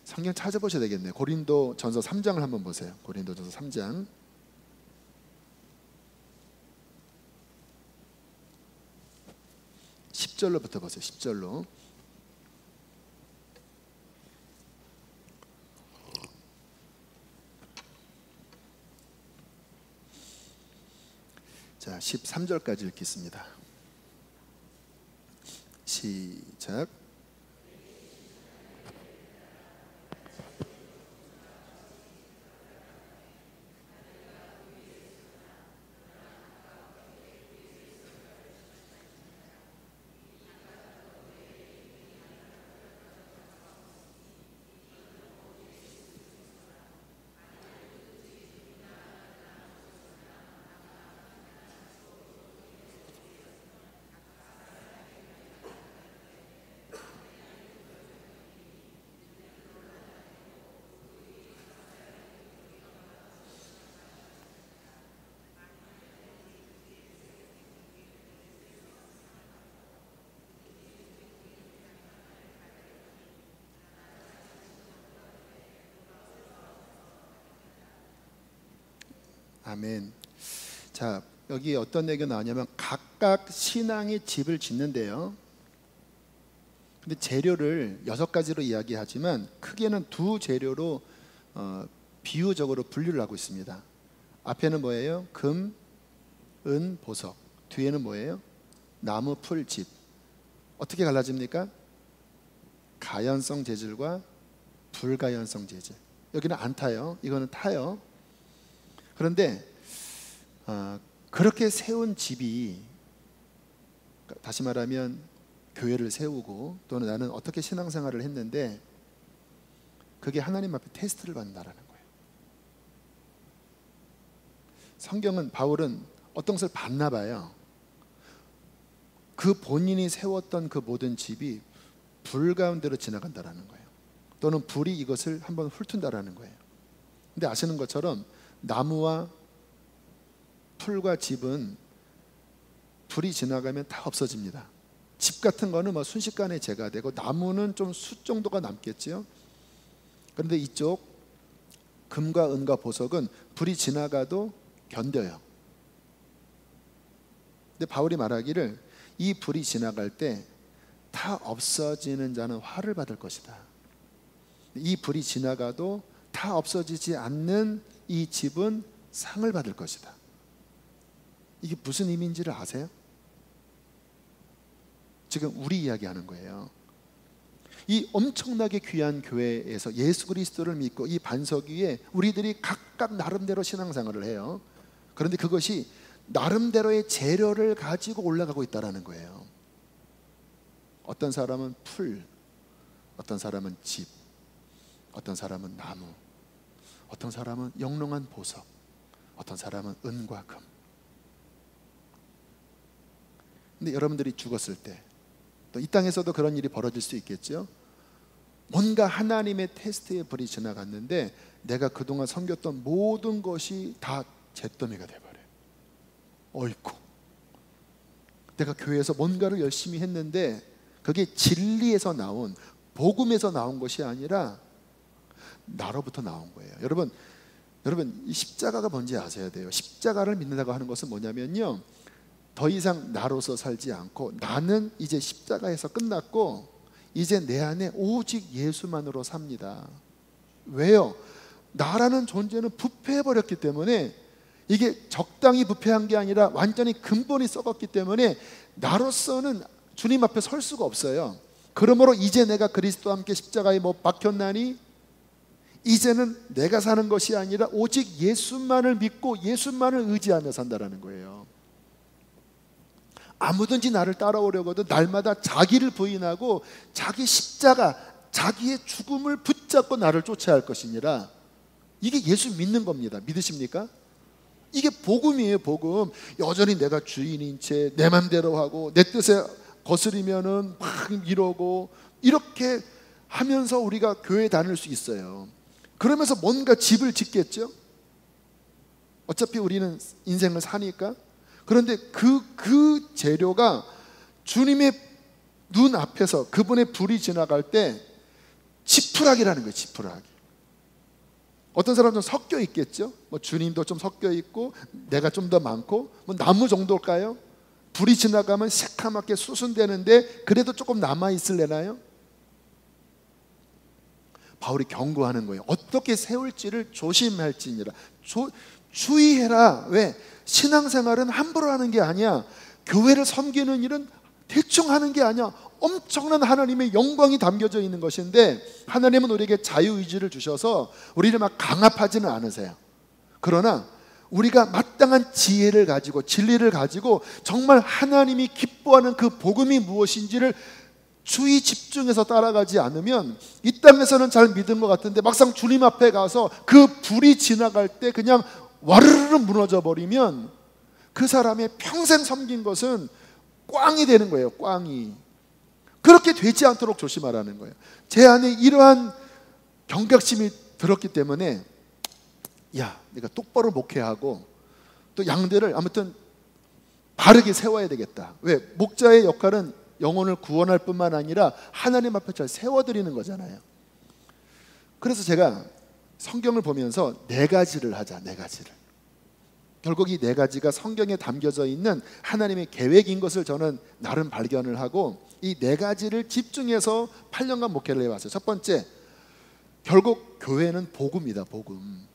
성경 찾아보셔야 되겠네요. 고린도전서 3장을 한번 보세요. 고린도전서 3장 10절로부터 보세요. 10절로. 자, 13절까지 읽겠습니다. 시작. 아멘. 자, 여기 어떤 얘기가 나오냐면 각각 신앙의 집을 짓는데요. 근데 재료를 6가지로 이야기하지만 크게는 2재료로 비유적으로 분류를 하고 있습니다. 앞에는 뭐예요? 금, 은, 보석. 뒤에는 뭐예요? 나무, 풀, 집. 어떻게 갈라집니까? 가연성 재질과 불가연성 재질. 여기는 안 타요. 이거는 타요. 그런데 그렇게 세운 집이, 다시 말하면 교회를 세우고 또는 나는 어떻게 신앙생활을 했는데 그게 하나님 앞에 테스트를 받는다라는 거예요. 성경은, 바울은 어떤 것을 봤나 봐요. 그 본인이 세웠던 그 모든 집이 불 가운데로 지나간다라는 거예요. 또는 불이 이것을 한번 훑은다라는 거예요. 근데 아시는 것처럼 나무와 풀과 집은 불이 지나가면 다 없어집니다. 집 같은 거는 뭐 순식간에 제거되고 나무는 좀 수 정도가 남겠지요. 그런데 이쪽 금과 은과 보석은 불이 지나가도 견뎌요. 근데 바울이 말하기를 이 불이 지나갈 때 다 없어지는 자는 화를 받을 것이다. 이 불이 지나가도 다 없어지지 않는 이 집은 상을 받을 것이다. 이게 무슨 의미인지를 아세요? 지금 우리 이야기하는 거예요. 이 엄청나게 귀한 교회에서 예수 그리스도를 믿고 이 반석 위에 우리들이 각각 나름대로 신앙생활을 해요. 그런데 그것이 나름대로의 재료를 가지고 올라가고 있다는 거예요. 어떤 사람은 풀, 어떤 사람은 집, 어떤 사람은 나무, 어떤 사람은 영롱한 보석, 어떤 사람은 은과 금. 근데 여러분들이 죽었을 때, 또 이 땅에서도 그런 일이 벌어질 수 있겠죠. 뭔가 하나님의 테스트의 불이 지나갔는데 내가 그동안 섬겼던 모든 것이 다 잿더미가 돼버려요. 어이쿠, 내가 교회에서 뭔가를 열심히 했는데 그게 진리에서 나온, 복음에서 나온 것이 아니라 나로부터 나온 거예요. 여러분 이 십자가가 뭔지 아셔야 돼요. 십자가를 믿는다고 하는 것은 뭐냐면요, 더 이상 나로서 살지 않고 나는 이제 십자가에서 끝났고 이제 내 안에 오직 예수만으로 삽니다. 왜요? 나라는 존재는 부패해버렸기 때문에, 이게 적당히 부패한 게 아니라 완전히 근본이 썩었기 때문에 나로서는 주님 앞에 설 수가 없어요. 그러므로 이제 내가 그리스도와 함께 십자가에 못 박혔나니 이제는 내가 사는 것이 아니라 오직 예수만을 믿고 예수만을 의지하며 산다라는 거예요. 아무든지 나를 따라오려거든 날마다 자기를 부인하고 자기 십자가, 자기의 죽음을 붙잡고 나를 쫓아야 할 것이니라. 이게 예수 믿는 겁니다. 믿으십니까? 이게 복음이에요. 복음. 여전히 내가 주인인 채 내 맘대로 하고 내 뜻에 거스리면은 막 이러고 이렇게 하면서 우리가 교회 다닐 수 있어요. 그러면서 뭔가 집을 짓겠죠. 어차피 우리는 인생을 사니까. 그런데 그 재료가 주님의 눈 앞에서 그분의 불이 지나갈 때 지푸라기라는 거예요. 지푸라기. 어떤 사람은 좀 섞여 있겠죠. 뭐 주님도 좀 섞여 있고 내가 좀 더 많고 뭐 나무 정도일까요? 불이 지나가면 새카맣게 수순되는데 그래도 조금 남아 있을래나요? 바울이 경고하는 거예요. 어떻게 세울지를 조심할지니라. 주의해라. 왜? 신앙생활은 함부로 하는 게 아니야. 교회를 섬기는 일은 대충 하는 게 아니야. 엄청난 하나님의 영광이 담겨져 있는 것인데 하나님은 우리에게 자유의지를 주셔서 우리를 막 강압하지는 않으세요. 그러나 우리가 마땅한 지혜를 가지고 진리를 가지고 정말 하나님이 기뻐하는 그 복음이 무엇인지를 주의 집중해서 따라가지 않으면 이 땅에서는 잘 믿은 것 같은데 막상 주님 앞에 가서 그 불이 지나갈 때 그냥 와르르 무너져 버리면 그 사람의 평생 섬긴 것은 꽝이 되는 거예요. 꽝이. 그렇게 되지 않도록 조심하라는 거예요. 제 안에 이러한 경각심이 들었기 때문에 야, 내가 똑바로 목회하고 또 양들을 아무튼 바르게 세워야 되겠다. 왜? 목자의 역할은 영혼을 구원할 뿐만 아니라 하나님 앞에 잘 세워드리는 거잖아요. 그래서 제가 성경을 보면서 네 가지를 하자. 네 가지를. 결국 이 네 가지가 성경에 담겨져 있는 하나님의 계획인 것을 저는 나름 발견을 하고 이 네 가지를 집중해서 8년간 목회를 해왔어요. 첫 번째, 결국 교회는 복음이다. 복음.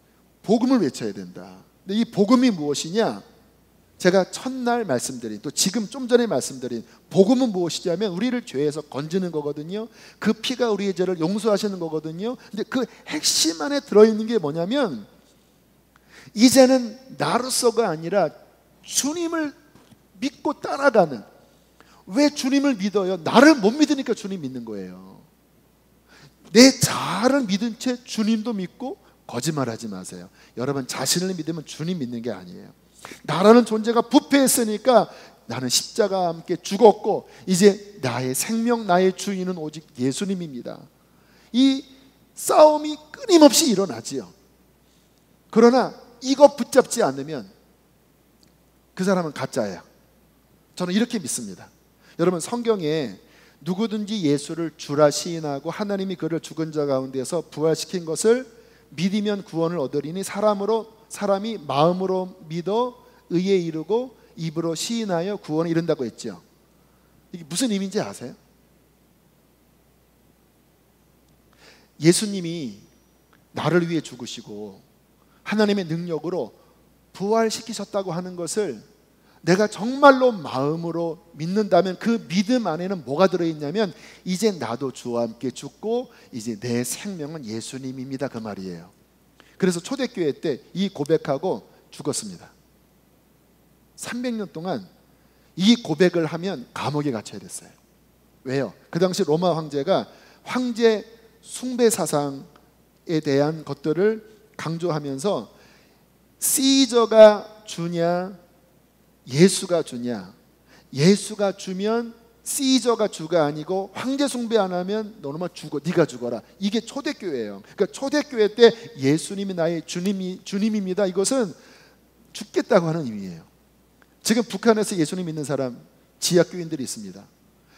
복음을 외쳐야 된다. 근데 이 복음이 무엇이냐? 제가 첫날 말씀드린, 또 지금 좀 전에 말씀드린 복음은 무엇이냐면 우리를 죄에서 건지는 거거든요. 그 피가 우리의 죄를 용서하시는 거거든요. 근데 그 핵심 안에 들어있는 게 뭐냐면 이제는 나로서가 아니라 주님을 믿고 따라가는. 왜 주님을 믿어요? 나를 못 믿으니까 주님 믿는 거예요. 내 자아를 믿은 채 주님도 믿고 거짓말하지 마세요. 여러분 자신을 믿으면 주님 믿는 게 아니에요. 나라는 존재가 부패했으니까 나는 십자가와 함께 죽었고 이제 나의 생명, 나의 주인은 오직 예수님입니다. 이 싸움이 끊임없이 일어나지요. 그러나 이거 붙잡지 않으면 그 사람은 가짜예요. 저는 이렇게 믿습니다. 여러분 성경에 누구든지 예수를 주라 시인하고 하나님이 그를 죽은 자 가운데서 부활시킨 것을 믿으면 구원을 얻으리니 사람이 마음으로 믿어 의에 이르고 입으로 시인하여 구원에 이른다고 했죠. 이게 무슨 의미인지 아세요? 예수님이 나를 위해 죽으시고 하나님의 능력으로 부활시키셨다고 하는 것을 내가 정말로 마음으로 믿는다면 그 믿음 안에는 뭐가 들어있냐면 이제 나도 주와 함께 죽고 이제 내 생명은 예수님입니다. 그 말이에요. 그래서 초대교회 때 이 고백하고 죽었습니다. 300년 동안 이 고백을 하면 감옥에 갇혀야 됐어요. 왜요? 그 당시 로마 황제가 황제 숭배 사상에 대한 것들을 강조하면서 시저가 주냐 예수가 주냐, 예수가 주면 시저가 주가 아니고 황제 숭배 안 하면 너는 죽어, 네가 죽어라. 이게 초대교회예요. 그러니까 초대교회 때 예수님이 나의 주님입니다. 이것은 죽겠다고 하는 의미예요. 지금 북한에서 예수님 믿는 사람 지하교인들이 있습니다.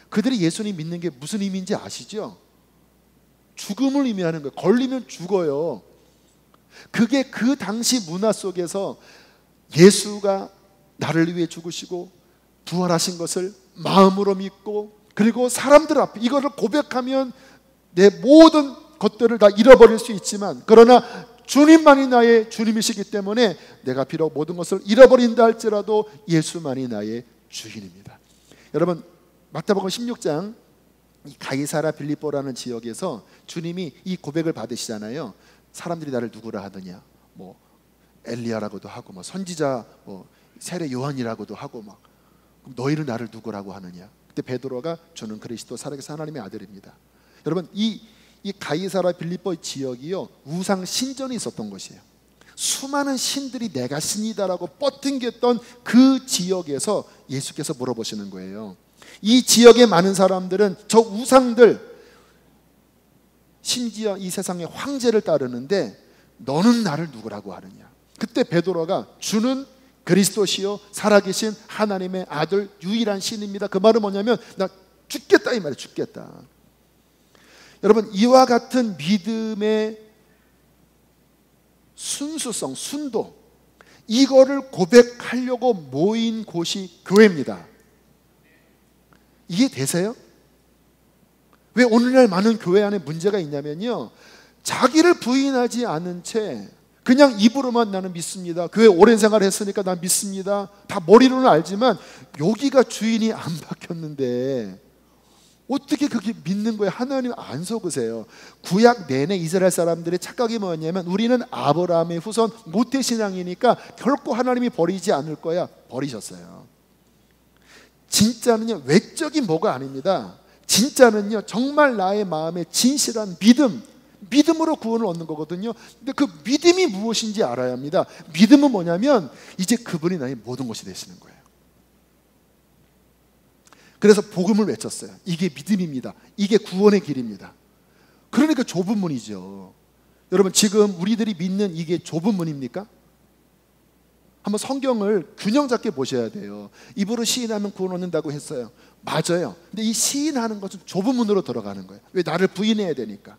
그들이 예수님 믿는 게 무슨 의미인지 아시죠? 죽음을 의미하는 거예요. 걸리면 죽어요. 그게 그 당시 문화 속에서 예수가 나를 위해 죽으시고 부활하신 것을 마음으로 믿고 그리고 사람들 앞에 이거를 고백하면 내 모든 것들을 다 잃어버릴 수 있지만 그러나 주님만이 나의 주님이시기 때문에 내가 비록 모든 것을 잃어버린다 할지라도 예수만이 나의 주인입니다. 여러분 마태복음 16장 이 가이사라 빌립보라는 지역에서 주님이 이 고백을 받으시잖아요. 사람들이 나를 누구라 하느냐, 뭐 엘리야라고도 하고, 뭐 선지자, 뭐 세례 요한이라고도 하고, 막 그럼 너희는 나를 누구라고 하느냐? 그때 베드로가 주는 그리스도 살아계신 하나님의 아들입니다. 여러분, 이 가이사라 빌립보 지역이요, 우상 신전이 있었던 곳이에요. 수많은 신들이 내가 신이다라고 뻗팅겼던 그 지역에서 예수께서 물어보시는 거예요. 이 지역의 많은 사람들은 저 우상들, 심지어 이 세상의 황제를 따르는데 너는 나를 누구라고 하느냐? 그때 베드로가 주는 그리스도시요 살아계신 하나님의 아들 유일한 신입니다. 그 말은 뭐냐면 나 죽겠다 이 말이에요. 죽겠다. 여러분, 이와 같은 믿음의 순수성, 순도, 이거를 고백하려고 모인 곳이 교회입니다. 이해되세요? 왜 오늘날 많은 교회 안에 문제가 있냐면요, 자기를 부인하지 않은 채 그냥 입으로만 나는 믿습니다, 교회 오랜 생활 했으니까 난 믿습니다, 다 머리로는 알지만 여기가 주인이 안 바뀌었는데 어떻게 그렇게 믿는 거예요? 하나님 안 속으세요. 구약 내내 이스라엘 사람들의 착각이 뭐였냐면 우리는 아브라함의 후손 모태신앙이니까 결코 하나님이 버리지 않을 거야. 버리셨어요. 진짜는요, 외적인 뭐가 아닙니다. 진짜는요, 정말 나의 마음에 진실한 믿음으로 구원을 얻는 거거든요. 근데 그 믿음이 무엇인지 알아야 합니다. 믿음은 뭐냐면 이제 그분이 나의 모든 것이 되시는 거예요. 그래서 복음을 외쳤어요. 이게 믿음입니다. 이게 구원의 길입니다. 그러니까 좁은 문이죠. 여러분, 지금 우리들이 믿는 이게 좁은 문입니까? 한번 성경을 균형 잡게 보셔야 돼요. 입으로 시인하면 구원 얻는다고 했어요. 맞아요. 근데 이 시인하는 것은 좁은 문으로 들어가는 거예요. 왜? 나를 부인해야 되니까.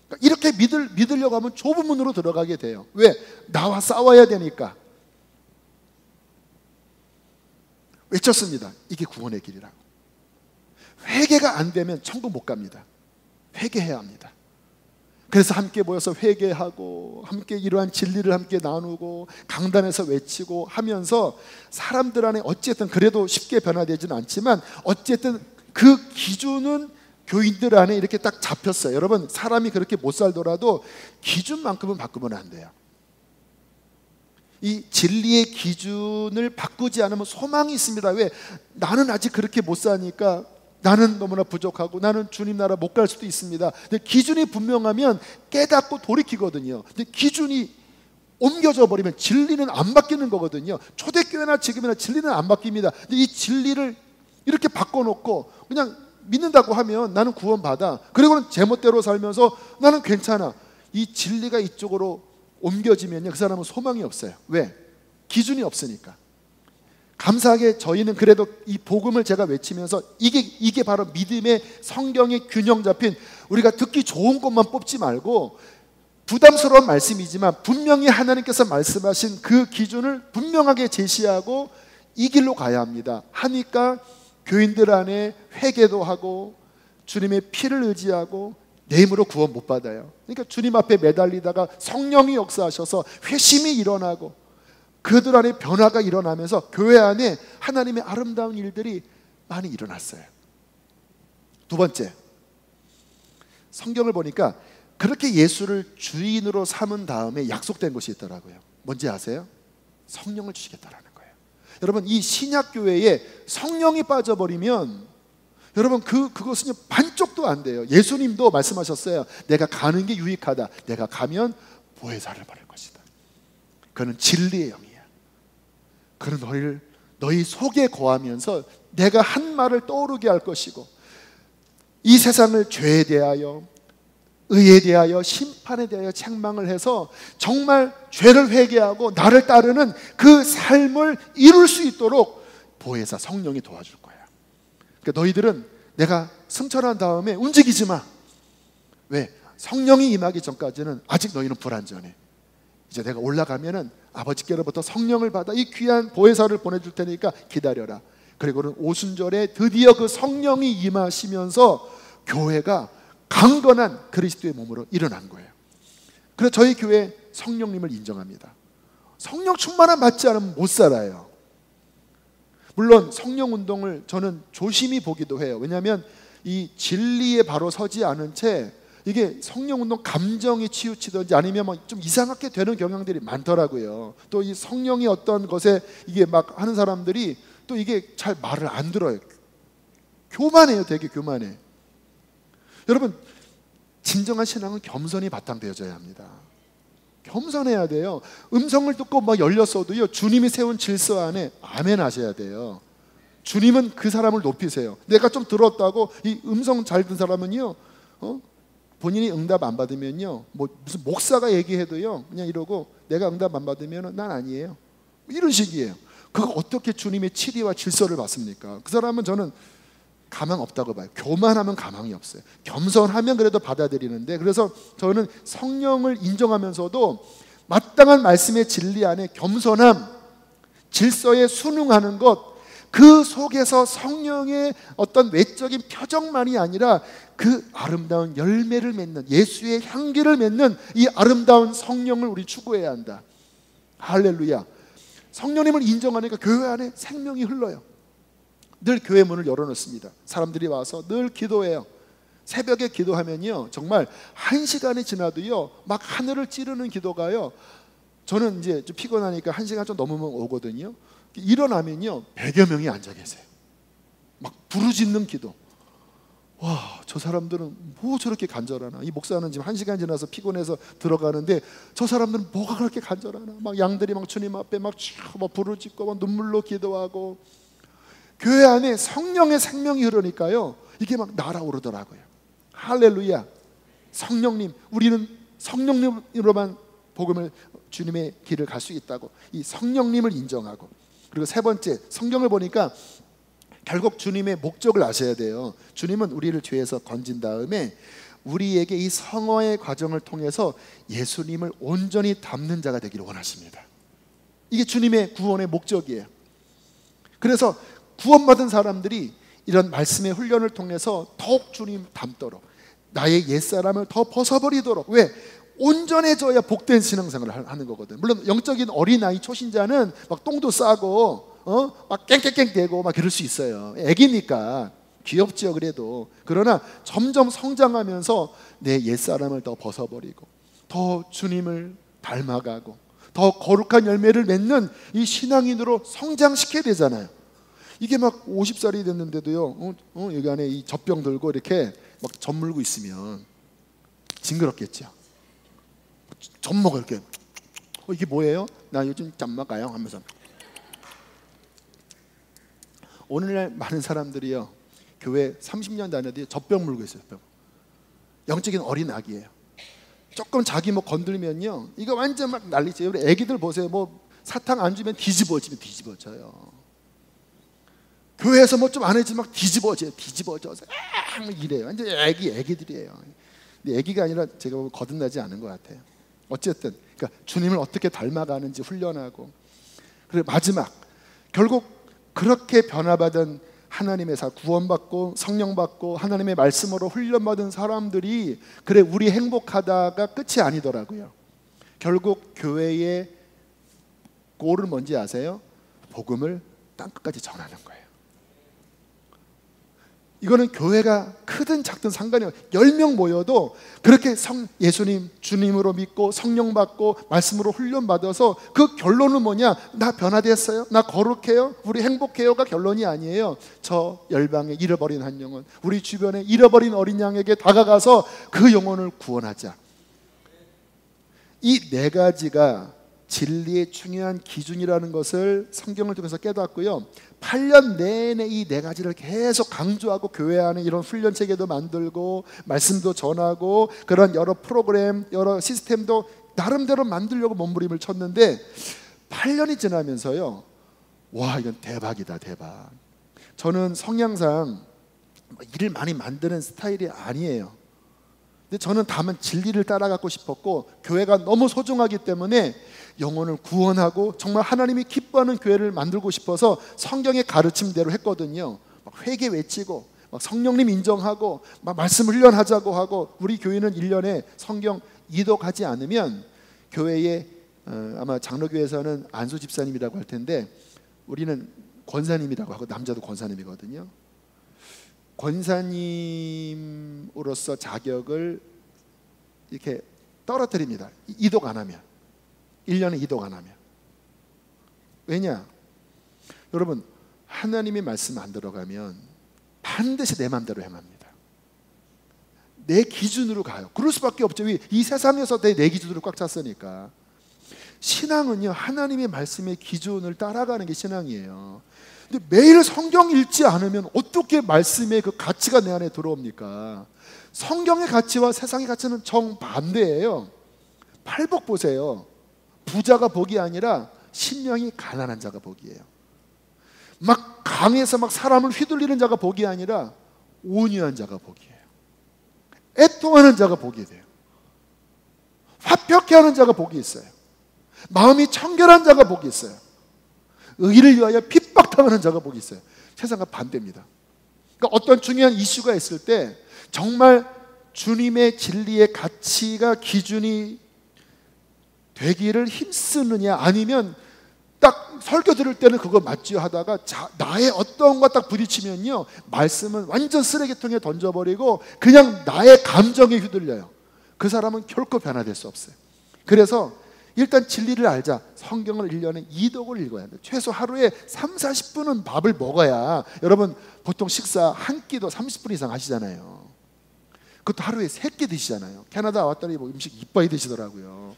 그러니까 이렇게 믿으려고 하면 좁은 문으로 들어가게 돼요. 왜? 나와 싸워야 되니까. 외쳤습니다. 이게 구원의 길이라고. 회개가 안 되면 천국 못 갑니다. 회개해야 합니다. 그래서 함께 모여서 회개하고 함께 이러한 진리를 함께 나누고 강단에서 외치고 하면서 사람들 안에 어쨌든 그래도 쉽게 변화되지는 않지만 어쨌든 그 기준은 교인들 안에 이렇게 딱 잡혔어요. 여러분, 사람이 그렇게 못 살더라도 기준만큼은 바꾸면 안 돼요. 이 진리의 기준을 바꾸지 않으면 소망이 있습니다. 왜? 나는 아직 그렇게 못 사니까 나는 너무나 부족하고 나는 주님 나라 못 갈 수도 있습니다. 근데 기준이 분명하면 깨닫고 돌이키거든요. 근데 기준이 옮겨져 버리면 진리는 안 바뀌는 거거든요. 초대교회나 지금이나 진리는 안 바뀝니다. 근데 이 진리를 이렇게 바꿔놓고 그냥 믿는다고 하면 나는 구원받아, 그리고는 제멋대로 살면서 나는 괜찮아, 이 진리가 이쪽으로 옮겨지면요, 그 사람은 소망이 없어요. 왜? 기준이 없으니까. 감사하게 저희는 그래도 이 복음을 제가 외치면서 이게 바로 믿음의 성경의 균형 잡힌, 우리가 듣기 좋은 것만 뽑지 말고 부담스러운 말씀이지만 분명히 하나님께서 말씀하신 그 기준을 분명하게 제시하고 이 길로 가야 합니다. 하니까 교인들 안에 회개도 하고 주님의 피를 의지하고 내 힘으로 구원 못 받아요. 그러니까 주님 앞에 매달리다가 성령이 역사하셔서 회심이 일어나고 그들 안에 변화가 일어나면서 교회 안에 하나님의 아름다운 일들이 많이 일어났어요. 두 번째, 성경을 보니까 그렇게 예수를 주인으로 삼은 다음에 약속된 것이 있더라고요. 뭔지 아세요? 성령을 주시겠다라는 거예요. 여러분, 이 신약교회에 성령이 빠져버리면 여러분 그것은 반쪽도 안 돼요. 예수님도 말씀하셨어요. 내가 가는 게 유익하다. 내가 가면 보혜사를 받을 것이다. 그는 진리의 영이야. 그는 너희 속에 거하면서 내가 한 말을 떠오르게 할 것이고 이 세상을 죄에 대하여 의에 대하여 심판에 대하여 책망을 해서 정말 죄를 회개하고 나를 따르는 그 삶을 이룰 수 있도록 보혜사 성령이 도와줄 거야. 그러니까 너희들은 내가 승천한 다음에 움직이지 마. 왜? 성령이 임하기 전까지는 아직 너희는 불완전해. 이제 내가 올라가면은 아버지께로부터 성령을 받아 이 귀한 보혜사를 보내줄 테니까 기다려라. 그리고는 오순절에 드디어 그 성령이 임하시면서 교회가 강건한 그리스도의 몸으로 일어난 거예요. 그래서 저희 교회 성령님을 인정합니다. 성령 충만함 받지 않으면 못 살아요. 물론 성령 운동을 저는 조심히 보기도 해요. 왜냐하면 이 진리에 바로 서지 않은 채 이게 성령운동 감정이 치우치든지 아니면 막 좀 이상하게 되는 경향들이 많더라고요. 또 이 성령이 어떤 것에 이게 막 하는 사람들이 또 이게 잘 말을 안 들어요. 교만해요. 되게 교만해. 여러분, 진정한 신앙은 겸손이 바탕되어져야 합니다. 겸손해야 돼요. 음성을 듣고 막 열렸어도요, 주님이 세운 질서 안에 아멘 하셔야 돼요. 주님은 그 사람을 높이세요. 내가 좀 들었다고 이 음성 잘 든 사람은요, 본인이 응답 안 받으면요, 뭐 무슨 목사가 얘기해도요, 그냥 이러고 내가 응답 안 받으면 난 아니에요. 이런 식이에요. 그거 어떻게 주님의 치리와 질서를 받습니까? 그 사람은 저는 가망 없다고 봐요. 교만하면 가망이 없어요. 겸손하면 그래도 받아들이는데, 그래서 저는 성령을 인정하면서도 마땅한 말씀의 진리 안에 겸손함, 질서에 순응하는 것, 그 속에서 성령의 어떤 외적인 표정만이 아니라 그 아름다운 열매를 맺는, 예수의 향기를 맺는 이 아름다운 성령을 우리 추구해야 한다. 할렐루야. 성령님을 인정하니까 교회 안에 생명이 흘러요. 늘 교회 문을 열어놓습니다. 사람들이 와서 늘 기도해요. 새벽에 기도하면요, 정말 1시간이 지나도요, 막 하늘을 찌르는 기도가요, 저는 이제 좀 피곤하니까 1시간 좀 넘으면 오거든요. 일어나면요, 100여 명이 앉아 계세요. 막 부르짖는 기도. 와, 저 사람들은 뭐 저렇게 간절하나. 이 목사는 지금 1시간 지나서 피곤해서 들어가는데 저 사람들은 뭐가 그렇게 간절하나. 막 양들이 막 주님 앞에 막 부르짖고 막 눈물로 기도하고. 교회 안에 성령의 생명이 흐르니까요, 이게 막 날아오르더라고요. 할렐루야. 성령님, 우리는 성령님으로만 복음을, 주님의 길을 갈 수 있다고, 이 성령님을 인정하고. 그리고 세 번째, 성경을 보니까 결국 주님의 목적을 아셔야 돼요. 주님은 우리를 죄에서 건진 다음에 우리에게 이 성화의 과정을 통해서 예수님을 온전히 닮는 자가 되기를 원하십니다. 이게 주님의 구원의 목적이에요. 그래서 구원받은 사람들이 이런 말씀의 훈련을 통해서 더욱 주님 닮도록, 나의 옛사람을 더 벗어버리도록. 왜? 온전해져야 복된 신앙생활을 하는 거거든. 물론 영적인 어린아이 초신자는 막 똥도 싸고 막 깽깽깽 대고 막 그럴 수 있어요. 애기니까 귀엽죠. 그래도. 그러나 점점 성장하면서 내 옛사람을 더 벗어버리고 더 주님을 닮아가고 더 거룩한 열매를 맺는 이 신앙인으로 성장시켜야 되잖아요. 이게 막 50살이 됐는데도요, 여기 안에 이 젖병 들고 이렇게 막 젖 물고 있으면 징그럽겠죠. 젖 먹어 이렇게. 이게 뭐예요? 나 요즘 짬 먹어요 하면서. 오늘날 많은 사람들이요, 교회 30년 다녀도 젖병 물고 있어요. 영적인 어린 아기예요. 조금 자기 뭐 건들면요, 이거 완전 막 난리죠. 우리 애기들 보세요. 뭐 사탕 안 주면 뒤집어져요. 교회에서 뭐 좀 안 해주면 막 뒤집어져서 이래요. 완전 애기들이에요. 근데 애기가 아니라 제가 보면 거듭나지 않은 것 같아요. 어쨌든 그러니까 주님을 어떻게 닮아가는지 훈련하고. 그리고 마지막, 결국 그렇게 변화받은 하나님의 구원받고 성령받고 하나님의 말씀으로 훈련받은 사람들이, 그래 우리 행복하다가 끝이 아니더라고요. 결국 교회의 골은 뭔지 아세요? 복음을 땅끝까지 전하는 거예요. 이거는 교회가 크든 작든 상관이 없어요. 10명 모여도 그렇게 예수님 주님으로 믿고 성령 받고 말씀으로 훈련 받아서 그 결론은 뭐냐? 나 변화됐어요? 나 거룩해요? 우리 행복해요가 결론이 아니에요. 저 열방에 잃어버린 한 영혼, 우리 주변에 잃어버린 어린 양에게 다가가서 그 영혼을 구원하자. 이 네 가지가 진리의 중요한 기준이라는 것을 성경을 통해서 깨닫고요, 8년 내내 이 네 가지를 계속 강조하고 교회 안에 이런 훈련 체계도 만들고 말씀도 전하고 그런 여러 프로그램, 여러 시스템도 나름대로 만들려고 몸부림을 쳤는데 8년이 지나면서요, 와, 이건 대박이다, 대박. 저는 성향상 일을 많이 만드는 스타일이 아니에요. 근데 저는 다만 진리를 따라가고 싶었고, 교회가 너무 소중하기 때문에 영혼을 구원하고 정말 하나님이 기뻐하는 교회를 만들고 싶어서 성경의 가르침대로 했거든요. 막 회개 외치고 막 성령님 인정하고 막 말씀 훈련하자고 하고. 우리 교회는 1년에 성경 2도 가지 않으면 교회에 아마 장로교에서는 안수 집사님이라고 할 텐데 우리는 권사님이라고 하고, 남자도 권사님이거든요. 권사님으로서 자격을 이렇게 떨어뜨립니다. 이독 안 하면. 1년에 이독 안 하면. 왜냐? 여러분, 하나님의 말씀 안 들어가면 반드시 내 마음대로 행합니다. 내 기준으로 가요. 그럴 수밖에 없죠. 이 세상에서 내 기준으로 꽉 찼으니까. 신앙은요, 하나님의 말씀의 기준을 따라가는 게 신앙이에요. 근데 매일 성경 읽지 않으면 어떻게 말씀의 그 가치가 내 안에 들어옵니까? 성경의 가치와 세상의 가치는 정반대예요. 팔복 보세요. 부자가 복이 아니라 심령이 가난한 자가 복이에요. 막 강에서 막 사람을 휘둘리는 자가 복이 아니라 온유한 자가 복이에요. 애통하는 자가 복이 돼요. 화평케 하는 자가 복이 있어요. 마음이 청결한 자가 복이 있어요. 의를 위하여 핍박당하는 자가 복이 있어요. 세상과 반대입니다. 그러니까 어떤 중요한 이슈가 있을 때 정말 주님의 진리의 가치가 기준이 되기를 힘쓰느냐, 아니면 딱 설교 들을 때는 그거 맞지요 하다가 나의 어떤 것 딱 부딪히면요, 말씀은 완전 쓰레기통에 던져버리고 그냥 나의 감정에 휘둘려요. 그 사람은 결코 변화될 수 없어요. 그래서 일단 진리를 알자. 성경을 1년에 2독을 읽어야 합니다. 최소 하루에 30-40분은 밥을 먹어야, 여러분 보통 식사 한 끼도 30분 이상 하시잖아요. 그것도 하루에 3끼 드시잖아요. 캐나다 왔더니 뭐 음식 이빠이 드시더라고요.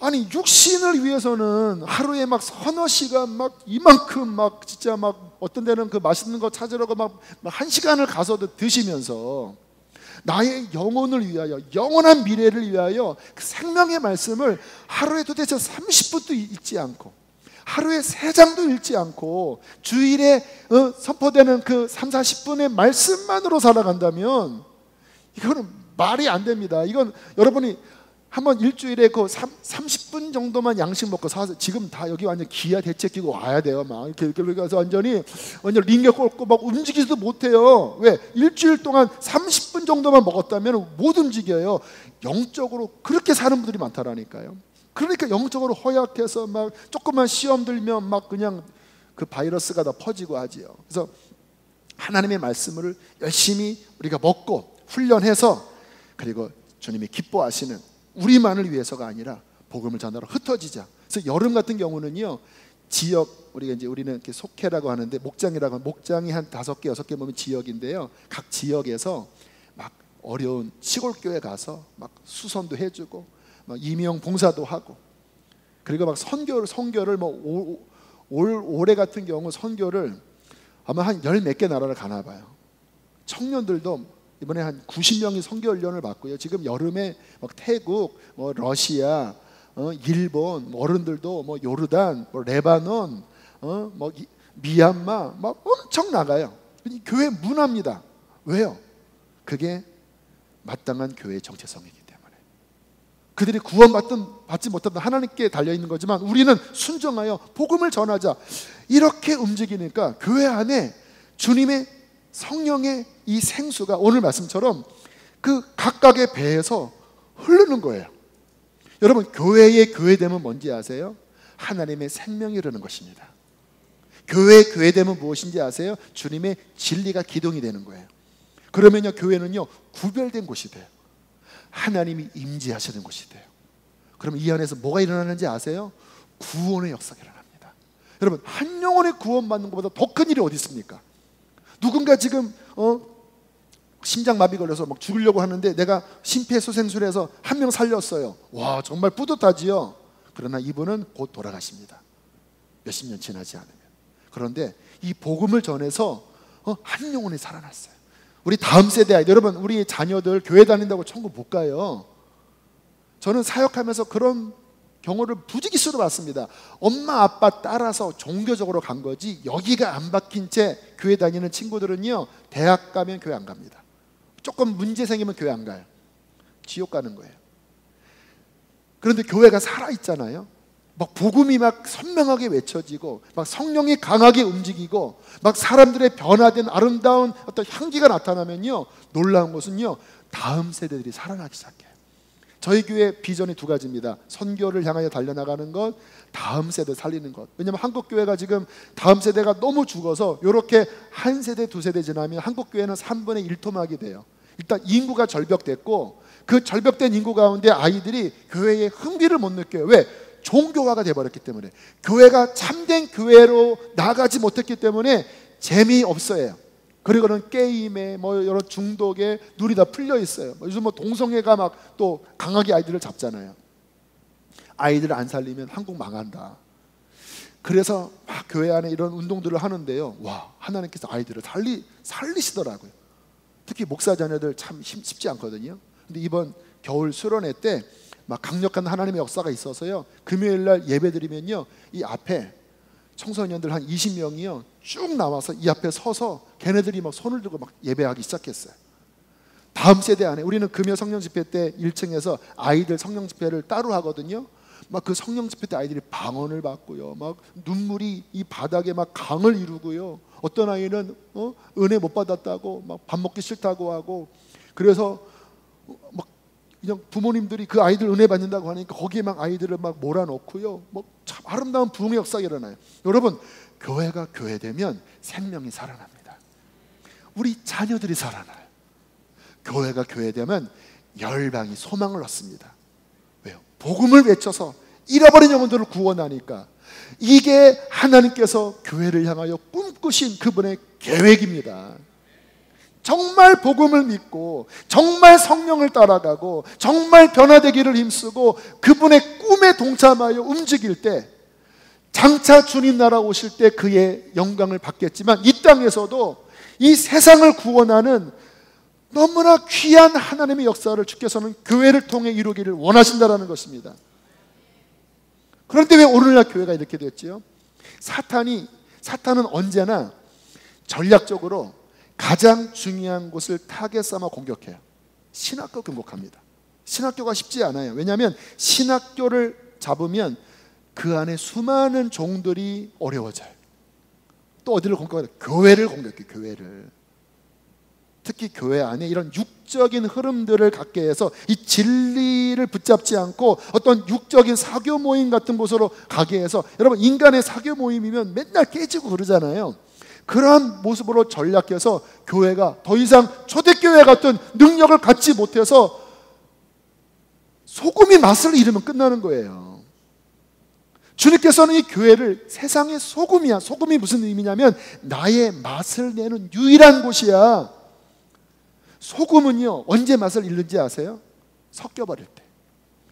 아니, 육신을 위해서는 하루에 막 서너 시간 막 이만큼 막 진짜 막 어떤 데는 그 맛있는 거 찾으려고 막 1시간을 가서도 드시면서 나의 영혼을 위하여, 영원한 미래를 위하여 그 생명의 말씀을 하루에 도대체 30분도 읽지 않고, 하루에 3장도 읽지 않고, 주일에 선포되는 그 30-40분의 말씀만으로 살아간다면 이거는 말이 안 됩니다. 이건 여러분이 한번 일주일에 그 30분 정도만 양식 먹고 사서, 지금 다 여기 완전 기아 대책 끼고 와야 돼요. 막 이렇게 가서 완전 링게 꽂고 막 움직이지도 못해요. 왜? 일주일 동안 30분 정도만 먹었다면 못 움직여요. 영적으로 그렇게 사는 분들이 많다라니까요. 그러니까 영적으로 허약해서 막 조금만 시험 들면 막 그냥 그 바이러스가 다 퍼지고 하지요. 그래서 하나님의 말씀을 열심히 우리가 먹고 훈련해서, 그리고 주님이 기뻐하시는 우리만을 위해서가 아니라 복음을 전하러 흩어지자. 그래서 여름 같은 경우는요, 지역, 우리는 이렇게 속회라고 하는데, 목장이라고 하면 목장이 한 5개, 6개 보면 지역인데요. 각 지역에서 막 어려운 시골 교회 가서 막 수선도 해주고, 막 임용 봉사도 하고, 그리고 막 선교를 뭐 올해 같은 경우 선교를 아마 한 10몇 개 나라를 가나 봐요. 청년들도 이번에 한 90명이 선교 훈련을 받고요. 지금 여름에 막 태국, 뭐 러시아, 일본, 어른들도 뭐 요르단, 뭐 레바논, 뭐 미얀마 막 엄청 나가요. 교회 문화입니다. 왜요? 그게 마땅한 교회의 정체성이기 때문에. 그들이 구원받지 못했던 하나님께 달려있는 거지만 우리는 순종하여 복음을 전하자. 이렇게 움직이니까 교회 안에 주님의 성령의 이 생수가 오늘 말씀처럼 그 각각의 배에서 흐르는 거예요. 여러분, 교회의 교회됨은 뭔지 아세요? 하나님의 생명이 흐르는 것입니다. 교회의 교회됨은 무엇인지 아세요? 주님의 진리가 기둥이 되는 거예요. 그러면요, 교회는요 구별된 곳이 돼요. 하나님이 임재하시는 곳이 돼요. 그러면 이 안에서 뭐가 일어나는지 아세요? 구원의 역사가 일어납니다. 여러분, 한 영혼의 구원받는 것보다 더 큰 일이 어디 있습니까? 누군가 지금 심장마비 걸려서 막 죽으려고 하는데 내가 심폐소생술해서 한 명 살렸어요. 와, 정말 뿌듯하지요. 그러나 이분은 곧 돌아가십니다. 몇십 년 지나지 않으면. 그런데 이 복음을 전해서 한 영혼이 살아났어요. 우리 다음 세대 아이들, 여러분, 우리 자녀들 교회 다닌다고 천국 못 가요. 저는 사역하면서 그런 경우를 부지기수로 봤습니다. 엄마 아빠 따라서 종교적으로 간 거지, 여기가 안 박힌 채 교회 다니는 친구들은요, 대학 가면 교회 안 갑니다. 조금 문제 생기면 교회 안 가요. 지옥 가는 거예요. 그런데 교회가 살아있잖아요. 막 복음이 막 선명하게 외쳐지고, 막 성령이 강하게 움직이고, 막 사람들의 변화된 아름다운 어떤 향기가 나타나면요, 놀라운 것은요, 다음 세대들이 살아나기 시작해요. 저희 교회 비전이 2가지입니다. 선교를 향하여 달려나가는 것, 다음 세대 살리는 것. 왜냐하면 한국 교회가 지금 다음 세대가 너무 죽어서 이렇게 한 세대, 2세대 지나면 한국 교회는 3분의 1토막이 돼요. 일단 인구가 절벽됐고, 그 절벽된 인구 가운데 아이들이 교회에 흥미를 못 느껴요. 왜? 종교화가 돼버렸기 때문에. 교회가 참된 교회로 나가지 못했기 때문에 재미없어요. 그리고는 게임에 뭐 여러 중독에 눈이 다 풀려 있어요. 요즘 뭐 동성애가 막 또 강하게 아이들을 잡잖아요. 아이들을 안 살리면 한국 망한다. 그래서 막 교회 안에 이런 운동들을 하는데요. 와, 하나님께서 아이들을 살리시더라고요. 특히 목사 자녀들 참 쉽지 않거든요. 근데 이번 겨울 수련회 때 막 강력한 하나님의 역사가 있어서요. 금요일 날 예배 드리면요, 이 앞에 청소년들 한 20명이요 쭉 나와서 이 앞에 서서 걔네들이 막 손을 들고 막 예배하기 시작했어요. 다음 세대 안에 우리는 금요 성령 집회 때 1층에서 아이들 성령 집회를 따로 하거든요. 막 그 성령 집회 때 아이들이 방언을 받고요, 막 눈물이 이 바닥에 막 강을 이루고요. 어떤 아이는 은혜 못 받았다고 막 밥 먹기 싫다고 하고, 그래서 막 그냥 부모님들이 그 아이들 은혜 받는다고 하니까 거기에 막 아이들을 막 몰아넣고요. 뭐 참 아름다운 부흥의 역사가 일어나요. 여러분, 교회가 교회되면 생명이 살아납니다. 우리 자녀들이 살아나요. 교회가 교회되면 열방이 소망을 얻습니다. 왜요? 복음을 외쳐서 잃어버린 영혼들을 구원하니까. 이게 하나님께서 교회를 향하여 꿈꾸신 그분의 계획입니다. 정말 복음을 믿고 정말 성령을 따라가고 정말 변화되기를 힘쓰고 그분의 꿈에 동참하여 움직일 때, 장차 주님 나라 오실 때 그의 영광을 받겠지만, 이 땅에서도 이 세상을 구원하는 너무나 귀한 하나님의 역사를 주께서는 교회를 통해 이루기를 원하신다는 것입니다. 그런데 왜 오늘날 교회가 이렇게 됐지요? 사탄은 언제나 전략적으로 가장 중요한 곳을 타겟 삼아 공격해요. 신학교 공격합니다. 신학교가 쉽지 않아요. 왜냐하면 신학교를 잡으면 그 안에 수많은 종들이 어려워져요. 또 어디를 공격해요? 교회를 공격해요. 교회를. 특히 교회 안에 이런 육적인 흐름들을 갖게 해서 이 진리를 붙잡지 않고 어떤 육적인 사교 모임 같은 곳으로 가게 해서, 여러분 인간의 사교 모임이면 맨날 깨지고 그러잖아요. 그러한 모습으로 전략해서 교회가 더 이상 초대교회 같은 능력을 갖지 못해서 소금이 맛을 잃으면 끝나는 거예요. 주님께서는 이 교회를 세상의 소금이야. 소금이 무슨 의미냐면 나의 맛을 내는 유일한 곳이야. 소금은요 언제 맛을 잃는지 아세요? 섞여버릴 때.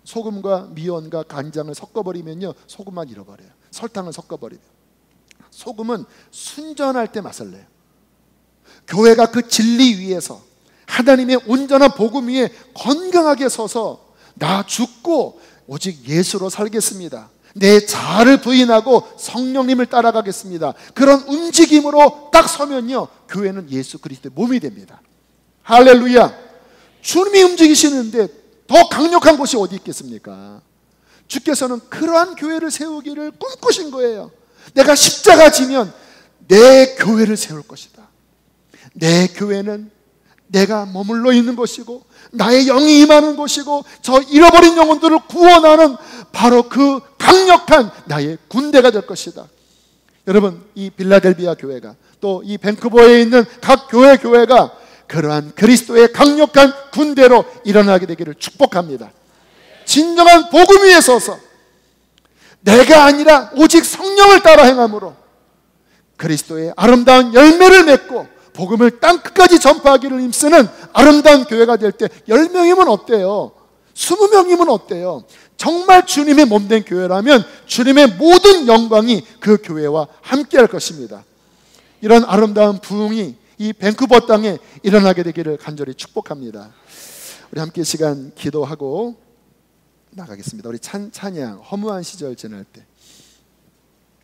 소금과 미원과 간장을 섞어버리면요 소금만 잃어버려요. 설탕을 섞어버리면. 소금은 순전할 때 맛을 내요. 교회가 그 진리 위에서 하나님의 온전한 복음 위에 건강하게 서서 나 죽고 오직 예수로 살겠습니다, 내 자아를 부인하고 성령님을 따라가겠습니다, 그런 움직임으로 딱 서면요 교회는 예수 그리스도의 몸이 됩니다. 할렐루야. 주님이 움직이시는데 더 강력한 곳이 어디 있겠습니까? 주께서는 그러한 교회를 세우기를 꿈꾸신 거예요. 내가 십자가 지면 내 교회를 세울 것이다. 내 교회는 내가 머물러 있는 곳이고 나의 영이 임하는 곳이고 저 잃어버린 영혼들을 구원하는 바로 그 강력한 나의 군대가 될 것이다. 여러분, 이 빌라델비아 교회가 또 이 밴쿠버에 있는 각 교회가 그러한 그리스도의 강력한 군대로 일어나게 되기를 축복합니다. 진정한 복음 위에 서서 내가 아니라 오직 성령을 따라 행함으로 그리스도의 아름다운 열매를 맺고 복음을 땅끝까지 전파하기를 힘쓰는 아름다운 교회가 될 때 10명이면 어때요? 20명이면 어때요? 정말 주님의 몸된 교회라면 주님의 모든 영광이 그 교회와 함께 할 것입니다. 이런 아름다운 부흥이 이 밴쿠버 땅에 일어나게 되기를 간절히 축복합니다. 우리 함께 시간 기도하고 나가겠습니다. 우리 찬양 허무한 시절 지날 때